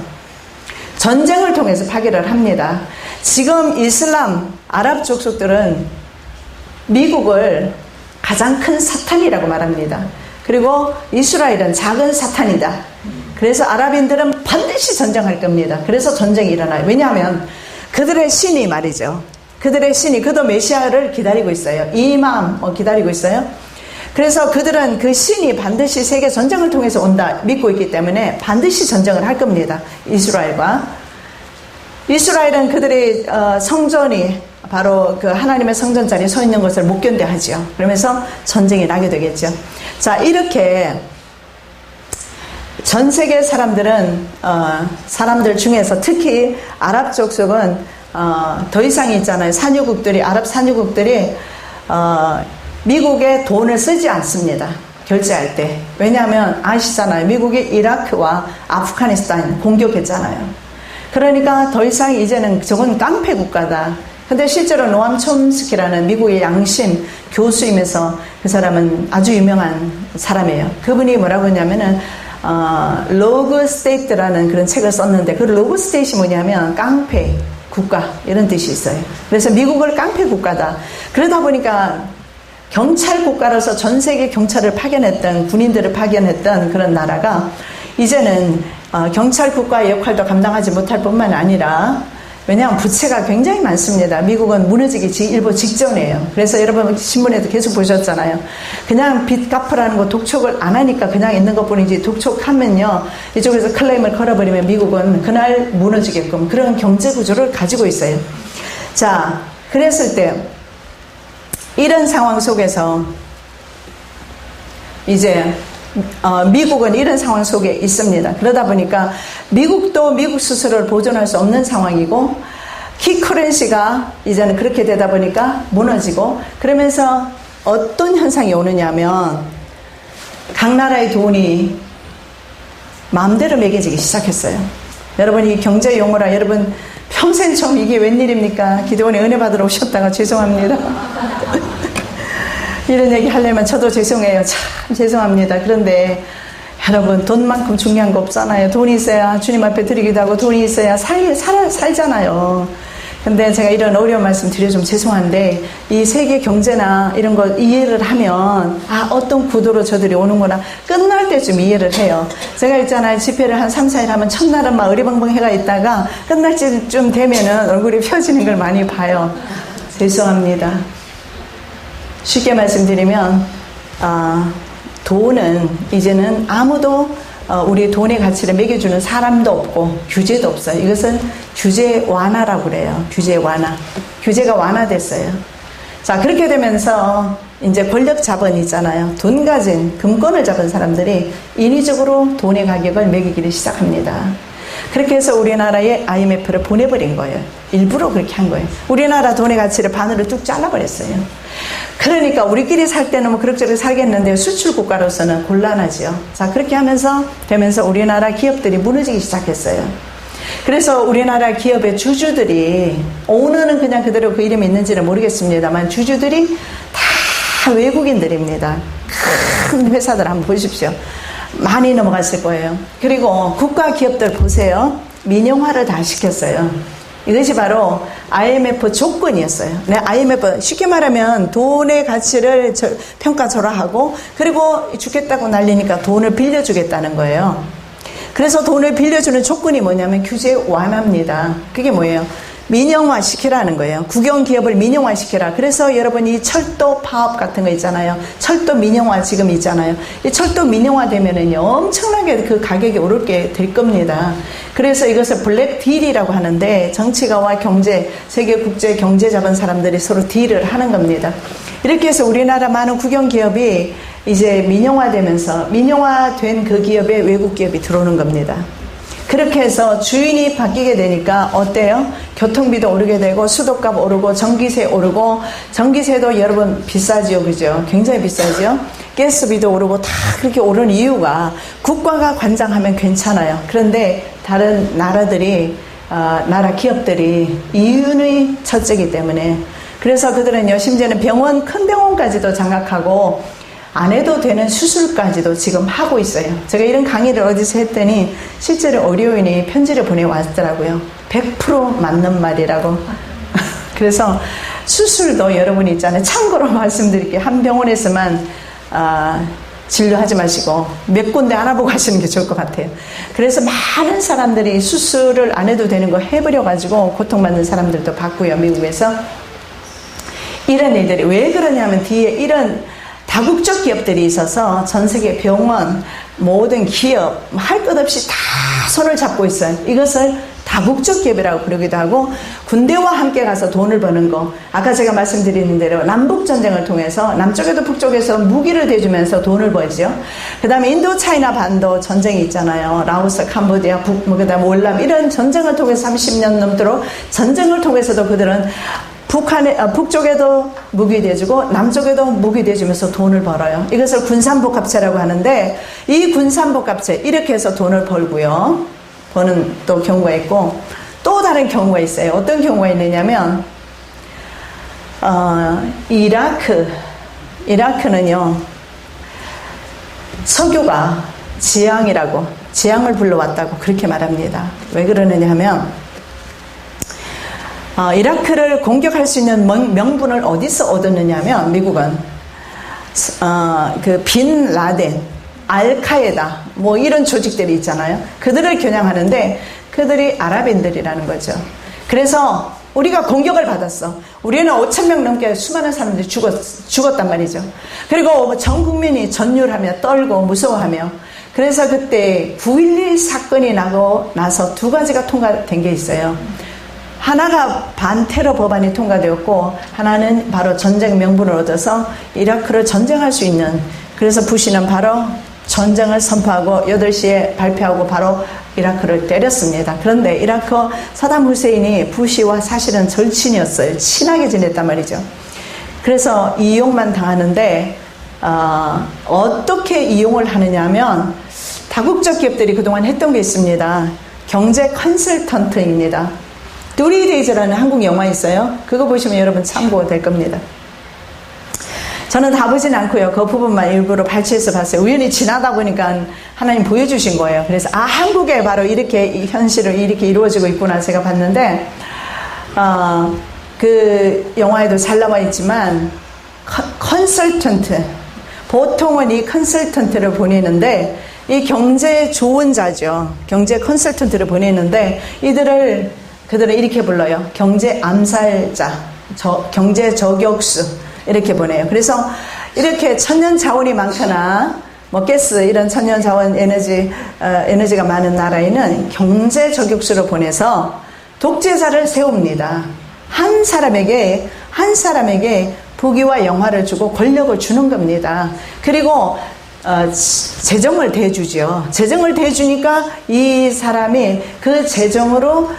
전쟁을 통해서 파괴를 합니다. 지금 이슬람 아랍 족속들은 미국을 가장 큰 사탄이라고 말합니다. 그리고 이스라엘은 작은 사탄이다. 그래서 아랍인들은 반드시 전쟁할 겁니다. 그래서 전쟁이 일어나요. 왜냐하면 그들의 신이 말이죠. 그들의 신이 그도 메시아를 기다리고 있어요. 이맘 기다리고 있어요. 그래서 그들은 그 신이 반드시 세계 전쟁을 통해서 온다 믿고 있기 때문에 반드시 전쟁을 할 겁니다. 이스라엘과. 이스라엘은 그들의 성전이 바로 그 하나님의 성전 자리에 서 있는 것을 못 견뎌하죠. 그러면서 전쟁이 나게 되겠죠. 자, 이렇게 전 세계 사람들은 사람들 중에서 특히 아랍 족속은 더 이상 있잖아요. 산유국들이 아랍 산유국들이 미국에 돈을 쓰지 않습니다. 결제할 때. 왜냐하면 아시잖아요. 미국이 이라크와 아프가니스탄 공격했잖아요. 그러니까 더 이상 이제는 저건 깡패 국가다. 근데 실제로 노암 촘스키라는 미국의 양심 교수이면서 그 사람은 아주 유명한 사람이에요. 그분이 뭐라고 했냐면은 로그 스테이트라는 그런 책을 썼는데 그 로그 스테이트이 뭐냐면 깡패 국가 이런 뜻이 있어요. 그래서 미국을 깡패 국가다. 그러다 보니까 경찰 국가로서 전 세계 경찰을 파견했던 군인들을 파견했던 그런 나라가 이제는 경찰 국가의 역할도 감당하지 못할 뿐만 아니라 왜냐하면 부채가 굉장히 많습니다. 미국은 무너지기 일보 직전이에요. 그래서 여러분 신문에도 계속 보셨잖아요. 그냥 빚 갚으라는 거 독촉을 안 하니까 그냥 있는 것뿐이지 독촉하면요. 이쪽에서 클레임을 걸어버리면 미국은 그날 무너지게끔 그런 경제 구조를 가지고 있어요. 자, 그랬을 때 이런 상황 속에서 이제 미국은 이런 상황 속에 있습니다. 그러다 보니까 미국도 미국 스스로를 보존할 수 없는 상황이고 키 커런시가 이제는 그렇게 되다 보니까 무너지고 그러면서 어떤 현상이 오느냐면 각 나라의 돈이 마음대로 매겨지기 시작했어요. 여러분 이 경제 용어라 여러분 평생 처음 이게 웬일입니까? 기도원에 은혜 받으러 오셨다가 죄송합니다. 이런 얘기 하려면 저도 죄송해요. 참 죄송합니다. 그런데 여러분 돈만큼 중요한 거 없잖아요. 돈이 있어야 주님 앞에 드리기도 하고 돈이 있어야 살잖아요. 근데 제가 이런 어려운 말씀 드려 좀 죄송한데 이 세계 경제나 이런 거 이해를 하면 어떤 구도로 저들이 오는구나 끝날 때쯤 이해를 해요. 제가 있잖아요. 집회를 한 3, 4일 하면 첫날은 막 어리벙벙해가 있다가 끝날 때쯤 되면은 얼굴이 펴지는 걸 많이 봐요. 죄송합니다. 쉽게 말씀드리면 돈은 이제는 아무도 우리 돈의 가치를 매겨주는 사람도 없고 규제도 없어요. 이것은 규제 완화라고 그래요. 규제 완화. 규제가 완화됐어요. 자, 그렇게 되면서 이제 권력 자본 있잖아요. 돈 가진 금권을 잡은 사람들이 인위적으로 돈의 가격을 매기기를 시작합니다. 그렇게 해서 우리나라에 IMF를 보내버린 거예요. 일부러 그렇게 한 거예요. 우리나라 돈의 가치를 반으로 뚝 잘라버렸어요. 그러니까 우리끼리 살 때는 뭐 그럭저럭 살겠는데 수출 국가로서는 곤란하죠. 자, 그렇게 되면서 우리나라 기업들이 무너지기 시작했어요. 그래서 우리나라 기업의 주주들이 오너는 그냥 그대로 그 이름이 있는지는 모르겠습니다만 주주들이 다 외국인들입니다. 큰 회사들 한번 보십시오. 많이 넘어갔을 거예요. 그리고 국가 기업들 보세요. 민영화를 다 시켰어요. 이것이 바로 IMF 조건이었어요. IMF 쉽게 말하면 돈의 가치를 평가절하하고 그리고 죽겠다고 난리니까 돈을 빌려주겠다는 거예요. 그래서 돈을 빌려주는 조건이 뭐냐면 규제 완화입니다. 그게 뭐예요? 민영화 시키라는 거예요. 국영기업을 민영화 시켜라. 그래서 여러분 이 철도 파업 같은 거 있잖아요. 철도 민영화 지금 있잖아요. 이 철도 민영화 되면은요 엄청나게 그 가격이 오르게 될 겁니다. 그래서 이것을 블랙 딜이라고 하는데 정치가와 경제, 세계 국제 경제 잡은 사람들이 서로 딜을 하는 겁니다. 이렇게 해서 우리나라 많은 민영화되면서 민영화된 그 기업에 외국 기업이 들어오는 겁니다. 그렇게 해서 주인이 바뀌게 되니까 어때요? 교통비도 오르게 되고 수도값 오르고 전기세 오르고, 전기세도 여러분 비싸지요, 그죠? 굉장히 비싸지요. 가스비도 오르고 다 그렇게 오른 이유가 국가가 관장하면 괜찮아요. 그런데 다른 나라들이 나라 기업들이 이윤의 첫째이기 때문에, 그래서 그들은요 심지어는 병원, 큰 병원까지도 장악하고 안 해도 되는 수술까지도 지금 하고 있어요. 제가 이런 강의를 어디서 했더니 실제로 의료인이 편지를 보내왔더라고요. 100% 맞는 말이라고. 그래서 수술도 여러분이 있잖아요. 참고로 말씀드릴게요. 한 병원에서만 진료하지 마시고 몇 군데 알아보고 하시는 게 좋을 것 같아요. 그래서 많은 사람들이 수술을 안 해도 되는 거 해버려가지고 고통받는 사람들도 봤고요, 미국에서. 이런 일들이 왜 그러냐면 뒤에 이런 다국적 기업들이 있어서 전 세계 병원, 모든 기업, 할 것 없이 다 손을 잡고 있어요. 이것을 다국적 기업이라고 부르기도 하고, 군대와 함께 가서 돈을 버는 거. 아까 제가 말씀드리는 대로 남북전쟁을 통해서 남쪽에도 북쪽에서 무기를 대주면서 돈을 벌죠. 그 다음에 인도 차이나 반도 전쟁이 있잖아요. 라오스, 캄보디아, 그 다음에 월남, 이런 전쟁을 통해서 30년 넘도록 전쟁을 통해서도 그들은 북쪽에도 무기 대주고 남쪽에도 무기 대주면서 돈을 벌어요. 이것을 군산복합체라고 하는데, 이 군산복합체 이렇게 해서 돈을 벌고요, 버는 또 경우가 있고, 또 다른 경우가 있어요. 어떤 경우가 있느냐면 이라크는요 석유가 지향을 불러왔다고 그렇게 말합니다. 왜 그러느냐 하면 이라크를 공격할 수 있는 명분을 어디서 얻었느냐 하면, 미국은 그 빈 라덴, 알카에다 뭐 이런 조직들이 있잖아요. 그들을 겨냥하는데 그들이 아랍인들이라는 거죠. 그래서 우리가 공격을 받았어. 우리는 5,000명 넘게 수많은 사람들이 죽었단 말이죠. 그리고 전 국민이 전율하며 떨고 무서워하며, 그래서 그때 9.11 사건이 나서 두 가지가 통과된 게 있어요. 하나가 반테러 법안이 통과되었고, 하나는 바로 전쟁 명분을 얻어서 이라크를 전쟁할 수 있는, 그래서 부시는 바로 전쟁을 선포하고 8시에 발표하고 바로 이라크를 때렸습니다. 그런데 이라크 사담 후세인이 부시와 사실은 절친이었어요. 친하게 지냈단 말이죠. 그래서 이용만 당하는데 어떻게 이용을 하느냐 하면, 다국적 기업들이 그동안 했던 게 있습니다. 경제 컨설턴트입니다. 두리데이즈라는 한국 영화 있어요. 그거 보시면 여러분 참고가 될 겁니다. 저는 다 보진 않고요. 그 부분만 일부러 발췌해서 봤어요. 우연히 지나다 보니까 하나님 보여주신 거예요. 그래서 한국에 바로 이렇게 현실을 이렇게 이루어지고 있구나 제가 봤는데, 그 영화에도 잘 나와 있지만 컨설턴트, 보통은 이 컨설턴트를 보내는데, 이 경제 조언자죠. 경제 컨설턴트를 보내는데 그들을 이렇게 불러요. 경제 암살자, 경제 저격수, 이렇게 보내요. 그래서 이렇게 천연 자원이 많거나 뭐 가스 이런 천연 자원 에너지가 많은 나라에는 경제 저격수를 보내서 독재자를 세웁니다. 한 사람에게 부귀와 영화를 주고 권력을 주는 겁니다. 그리고 재정을 대주죠. 재정을 대주니까 이 사람이 그 재정으로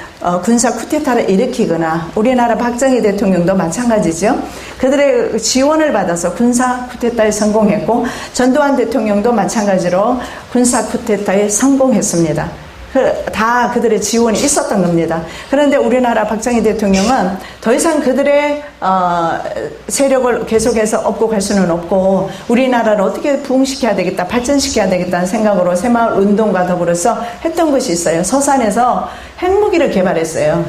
군사 쿠데타를 일으키거나, 우리나라 박정희 대통령도 마찬가지죠. 그들의 지원을 받아서 군사 쿠데타에 성공했고, 전두환 대통령도 마찬가지로 군사 쿠데타에 성공했습니다. 다 그들의 지원이 있었던 겁니다. 그런데 우리나라 박정희 대통령은 더 이상 그들의 세력을 계속해서 업고 갈 수는 없고, 우리나라를 어떻게 부흥시켜야 되겠다, 발전시켜야 되겠다는 생각으로 새마을 운동과 더불어서 했던 것이 있어요. 서산에서 핵무기를 개발했어요.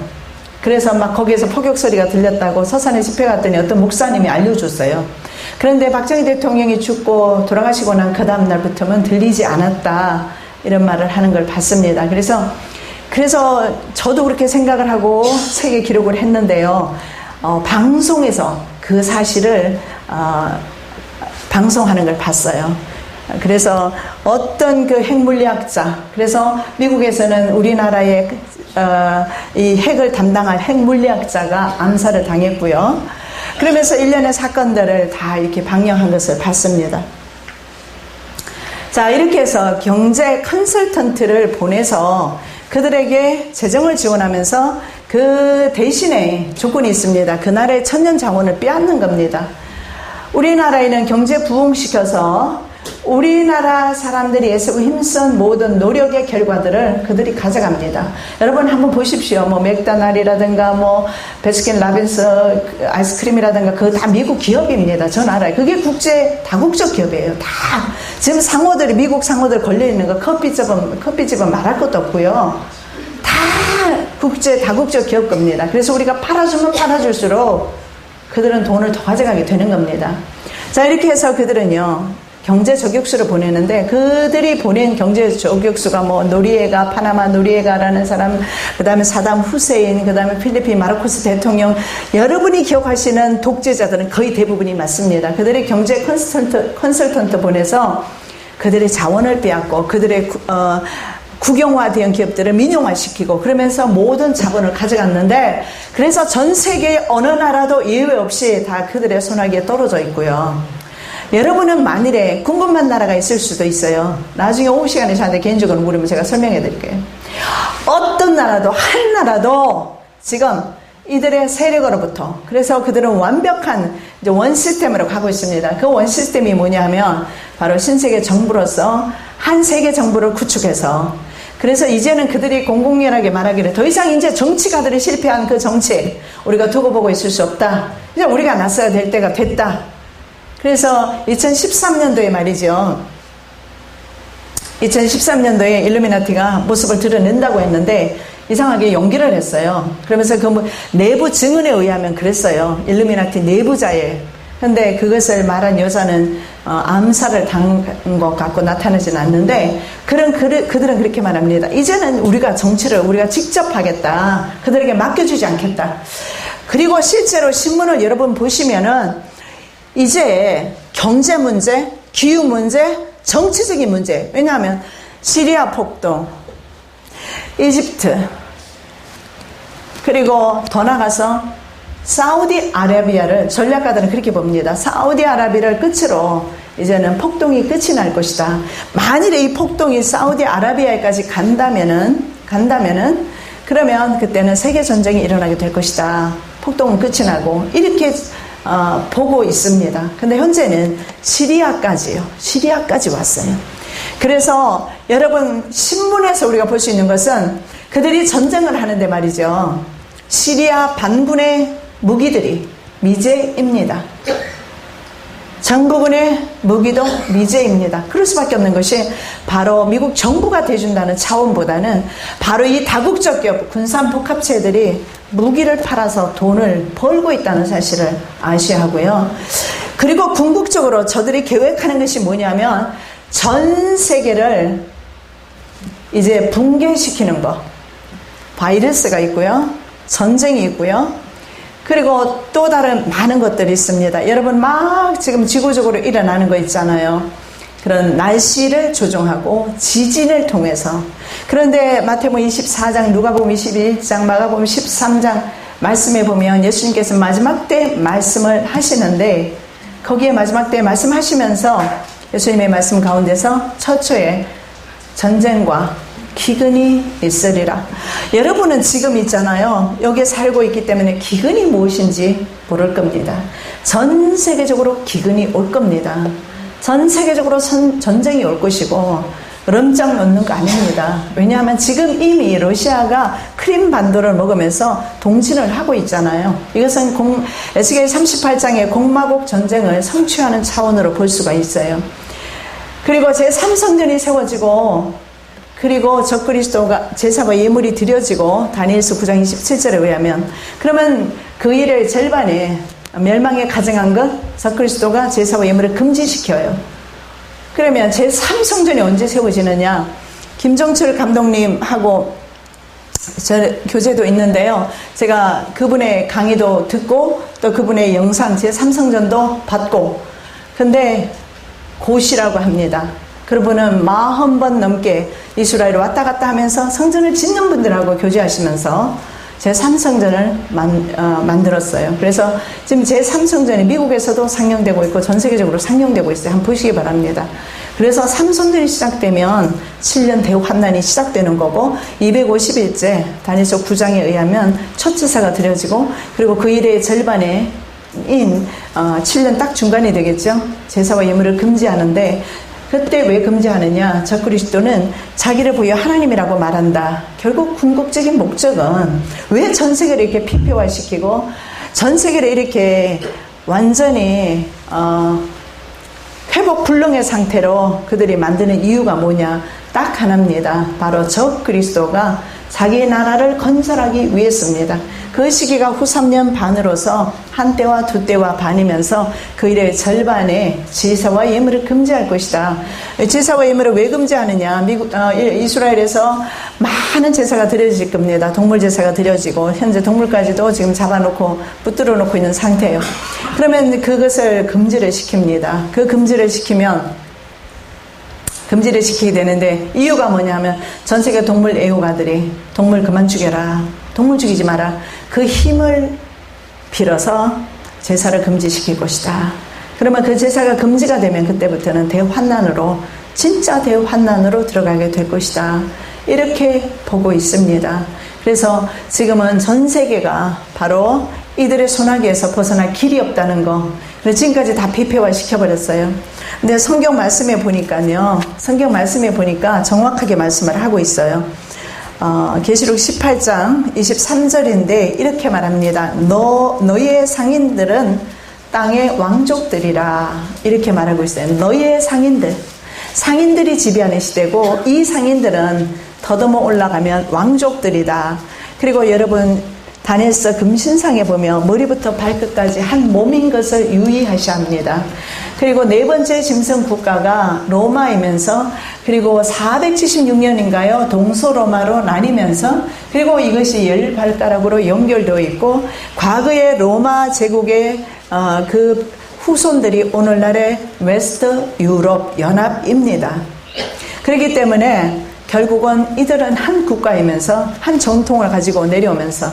그래서 막 거기에서 포격 소리가 들렸다고 서산에 집회 갔더니 어떤 목사님이 알려줬어요. 그런데 박정희 대통령이 죽고 돌아가시고 난 그 다음 날부터는 들리지 않았다, 이런 말을 하는 걸 봤습니다. 그래서 저도 그렇게 생각을 하고 책에 기록을 했는데요. 방송에서 그 사실을 방송하는 걸 봤어요. 그래서 어떤 그 핵물리학자, 그래서 미국에서는 우리나라의 이 핵을 담당할 핵물리학자가 암살을 당했고요. 그러면서 일련의 사건들을 다 이렇게 방영한 것을 봤습니다. 자, 이렇게 해서 경제 컨설턴트를 보내서 그들에게 재정을 지원하면서 그 대신에 조건이 있습니다. 그 나라의 천년 자원을 빼앗는 겁니다. 우리나라에는 경제 부흥시켜서 우리나라 사람들이 애쓰고 힘쓴 모든 노력의 결과들을 그들이 가져갑니다. 여러분 한번 보십시오. 뭐 맥도날드라든가 뭐 베스킨 라빈스 아이스크림이라든가 그거 다 미국 기업입니다. 전 알아요. 그게 다국적 기업이에요. 다 지금 상호들이 미국 상호들 걸려 있는 거 커피집은 말할 것도 없고요. 다 다국적 기업 겁니다. 그래서 우리가 팔아주면 팔아줄수록 그들은 돈을 더 가져가게 되는 겁니다. 자, 이렇게 해서 그들은요 경제 저격수를 보내는데, 그들이 보낸 경제 저격수가 뭐 노리에가, 파나마 노리에가라는 사람, 그 다음에 사담 후세인, 그 다음에 필리핀 마르코스 대통령, 여러분이 기억하시는 독재자들은 거의 대부분이 맞습니다. 그들이 경제 컨설턴트 보내서 그들의 자원을 빼앗고 그들의 국영화된 기업들을 민영화시키고 그러면서 모든 자본을 가져갔는데, 그래서 전 세계 어느 나라도 예외 없이 다 그들의 손아귀에 떨어져 있고요. 여러분은 만일에 궁금한 나라가 있을 수도 있어요. 나중에 오후 시간에 저한테 개인적으로 물으면 제가 설명해 드릴게요. 어떤 나라도, 한 나라도 지금 이들의 세력으로부터, 그래서 그들은 완벽한 이제 원 시스템으로 가고 있습니다. 그 원 시스템이 뭐냐면 바로 신세계 정부로서 한 세계 정부를 구축해서, 그래서 이제는 그들이 공공연하게 말하기를 더 이상 이제 정치가들이 실패한 그 정치 우리가 두고 보고 있을 수 없다. 이제 우리가 나서야 될 때가 됐다. 그래서 2013년도에 말이죠. 2013년도에 일루미나티가 모습을 드러낸다고 했는데 이상하게 연기를 했어요. 그러면서 그 내부 증언에 의하면 그랬어요. 일루미나티 내부자에. 근데 그것을 말한 여자는 암살을 당한 것 같고 나타나지는 않는데, 그들은 그렇게 말합니다. 이제는 우리가 정치를 우리가 직접 하겠다. 그들에게 맡겨주지 않겠다. 그리고 실제로 신문을 여러분 보시면은 이제 경제 문제, 기후 문제, 정치적인 문제, 왜냐하면 시리아 폭동, 이집트, 그리고 더 나가서 사우디아라비아를, 전략가들은 그렇게 봅니다. 사우디아라비아를 끝으로 이제는 폭동이 끝이 날 것이다. 만일에 이 폭동이 사우디아라비아까지 간다면은 그러면 그때는 세계 전쟁이 일어나게 될 것이다. 폭동은 끝이 나고, 이렇게 보고 있습니다. 근데 현재는 시리아까지 왔어요. 그래서 여러분 신문에서 우리가 볼 수 있는 것은 그들이 전쟁을 하는데 말이죠. 시리아 반군의 무기들이 미제입니다. 정부군의 무기도 미제입니다. 그럴 수밖에 없는 것이 바로 미국 정부가 대준다는 차원보다는 바로 이 다국적 기업 군산복합체들이 무기를 팔아서 돈을 벌고 있다는 사실을 아셔야 하고요. 그리고 궁극적으로 저들이 계획하는 것이 뭐냐면 전 세계를 이제 붕괴시키는 것. 바이러스가 있고요. 전쟁이 있고요. 그리고 또 다른 많은 것들이 있습니다. 여러분 막 지금 지구적으로 일어나는 거 있잖아요. 그런 날씨를 조종하고 지진을 통해서. 그런데 마태복음 24장, 누가복음 21장, 마가복음 13장 말씀에 보면 예수님께서 마지막 때 말씀을 하시는데, 거기에 마지막 때 말씀하시면서 예수님의 말씀 가운데서 처초에 전쟁과 기근이 있으리라. 여러분은 지금 있잖아요. 여기에 살고 있기 때문에 기근이 무엇인지 모를 겁니다. 전 세계적으로 기근이 올 겁니다. 전 세계적으로 전쟁이 올 것이고 름장 놓는 거 아닙니다. 왜냐하면 지금 이미 러시아가 크림 반도를 먹으면서 동진을 하고 있잖아요. 이것은 에스겔 38장의 공마국 전쟁을 성취하는 차원으로 볼 수가 있어요. 그리고 제3성전이 세워지고, 그리고 적그리스도가 제사와 예물이 드려지고, 다니엘서 9장 27절에 의하면, 그러면 그 일의 절반에 멸망에 가증한 것, 적그리스도가 제사와 예물을 금지시켜요. 그러면 제3성전이 언제 세워지느냐? 김정철 감독님하고 저 교제도 있는데요. 제가 그분의 강의도 듣고 또 그분의 영상 제3성전도 받고, 근데 고시라고 합니다. 그분은 40번 넘게 이스라엘에 왔다 갔다 하면서 성전을 짓는 분들하고 교제하시면서 제3성전을 만들었어요. 그래서 지금 제3성전이 미국에서도 상영되고 있고 전 세계적으로 상영되고 있어요. 한번 보시기 바랍니다. 그래서 삼손전이 시작되면 7년 대환난이 시작되는 거고 250일째 다니엘서 9장에 의하면 첫 제사가 드려지고 그리고 그 일의 절반에 7년 딱 중간이 되겠죠. 제사와 예물을 금지하는데 그때 왜 금지하느냐? 적그리스도는 자기를 보여 하나님이라고 말한다. 결국 궁극적인 목적은 왜 전 세계를 이렇게 피폐화시키고 전 세계를 이렇게 완전히 회복 불능의 상태로 그들이 만드는 이유가 뭐냐? 딱 하나입니다. 바로 적그리스도가 자기 나라를 건설하기 위해서입니다. 그 시기가 후 3년 반으로서 한 때와 두 때와 반이면서 그 일의 절반에 제사와 예물을 금지할 것이다. 제사와 예물을 왜 금지하느냐? 이스라엘에서 많은 제사가 드려질 겁니다. 동물 제사가 드려지고 현재 동물까지도 지금 잡아놓고 붙들어 놓고 있는 상태예요. 그러면 그것을 금지를 시킵니다. 그 금지를 시키게 되는데 이유가 뭐냐면 전 세계 동물 애호가들이 동물 그만 죽여라, 동물 죽이지 마라, 그 힘을 빌어서 제사를 금지시킬 것이다. 그러면 그 제사가 금지가 되면 그때부터는 대환난으로, 진짜 대환난으로 들어가게 될 것이다. 이렇게 보고 있습니다. 그래서 지금은 전 세계가 바로 이들의 소나기에서 벗어날 길이 없다는 거. 그래서 지금까지 다 피폐화 시켜버렸어요. 근데 성경 말씀에 보니까 정확하게 말씀을 하고 있어요. 계시록 18장 23절인데 이렇게 말합니다. 너희의 상인들은 땅의 왕족들이라. 이렇게 말하고 있어요. 너희의 상인들이 지배하는 시대고 이 상인들은 더듬어 올라가면 왕족들이다. 그리고 여러분 다니엘서 금신상에 보면 머리부터 발끝까지 한 몸인 것을 유의하셔야 합니다. 그리고 네 번째 짐승 국가가 로마이면서 그리고 476년인가요? 동서로마로 나뉘면서 그리고 이것이 10발가락으로 연결되어 있고 과거의 로마 제국의 그 후손들이 오늘날의 웨스트 유럽 연합입니다. 그렇기 때문에 결국은 이들은 한 국가이면서 한 전통을 가지고 내려오면서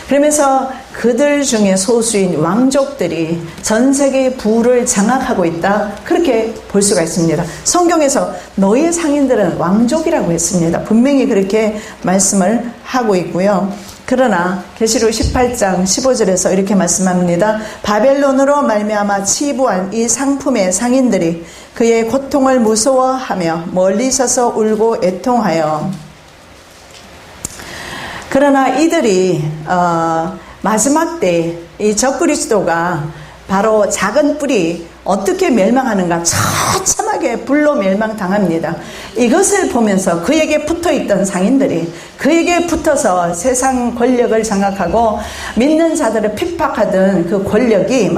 그러면서 그들 중에 소수인 왕족들이 전 세계의 부를 장악하고 있다. 그렇게 볼 수가 있습니다. 성경에서 너희의 상인들은 왕족이라고 했습니다. 분명히 그렇게 말씀을 하고 있고요. 그러나 계시록 18장 15절에서 이렇게 말씀합니다. 바벨론으로 말미암아 치부한 이 상품의 상인들이 그의 고통을 무서워하며 멀리 서서 울고 애통하여 그러나 이들이 마지막 때 이 적그리스도가 바로 작은 뿔이 어떻게 멸망하는가 처참하게 불로 멸망당합니다. 이것을 보면서 그에게 붙어있던 상인들이 그에게 붙어서 세상 권력을 장악하고 믿는 자들을 핍박하던 그 권력이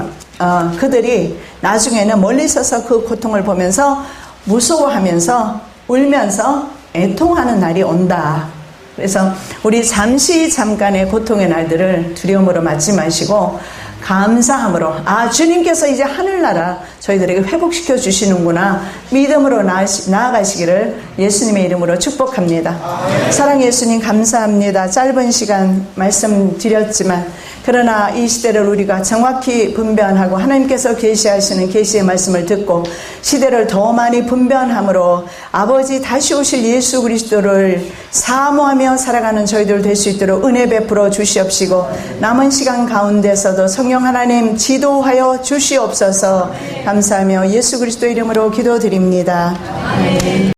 그들이 나중에는 멀리 서서 그 고통을 보면서 무서워하면서 울면서 애통하는 날이 온다. 그래서 우리 잠깐의 고통의 날들을 두려움으로 맞지 마시고 감사함으로 주님께서 이제 하늘나라 저희들에게 회복시켜 주시는구나 믿음으로 나아가시기를 예수님의 이름으로 축복합니다. 사랑 예수님 감사합니다. 짧은 시간 말씀드렸지만 그러나 이 시대를 우리가 정확히 분별하고 하나님께서 계시하시는 계시의 말씀을 듣고 시대를 더 많이 분별함으로 아버지 다시 오실 예수 그리스도를 사모하며 살아가는 저희들 될 수 있도록 은혜 베풀어 주시옵시고 남은 시간 가운데서도 성령 하나님 지도하여 주시옵소서. 감사하며 예수 그리스도 이름으로 기도드립니다. 아멘.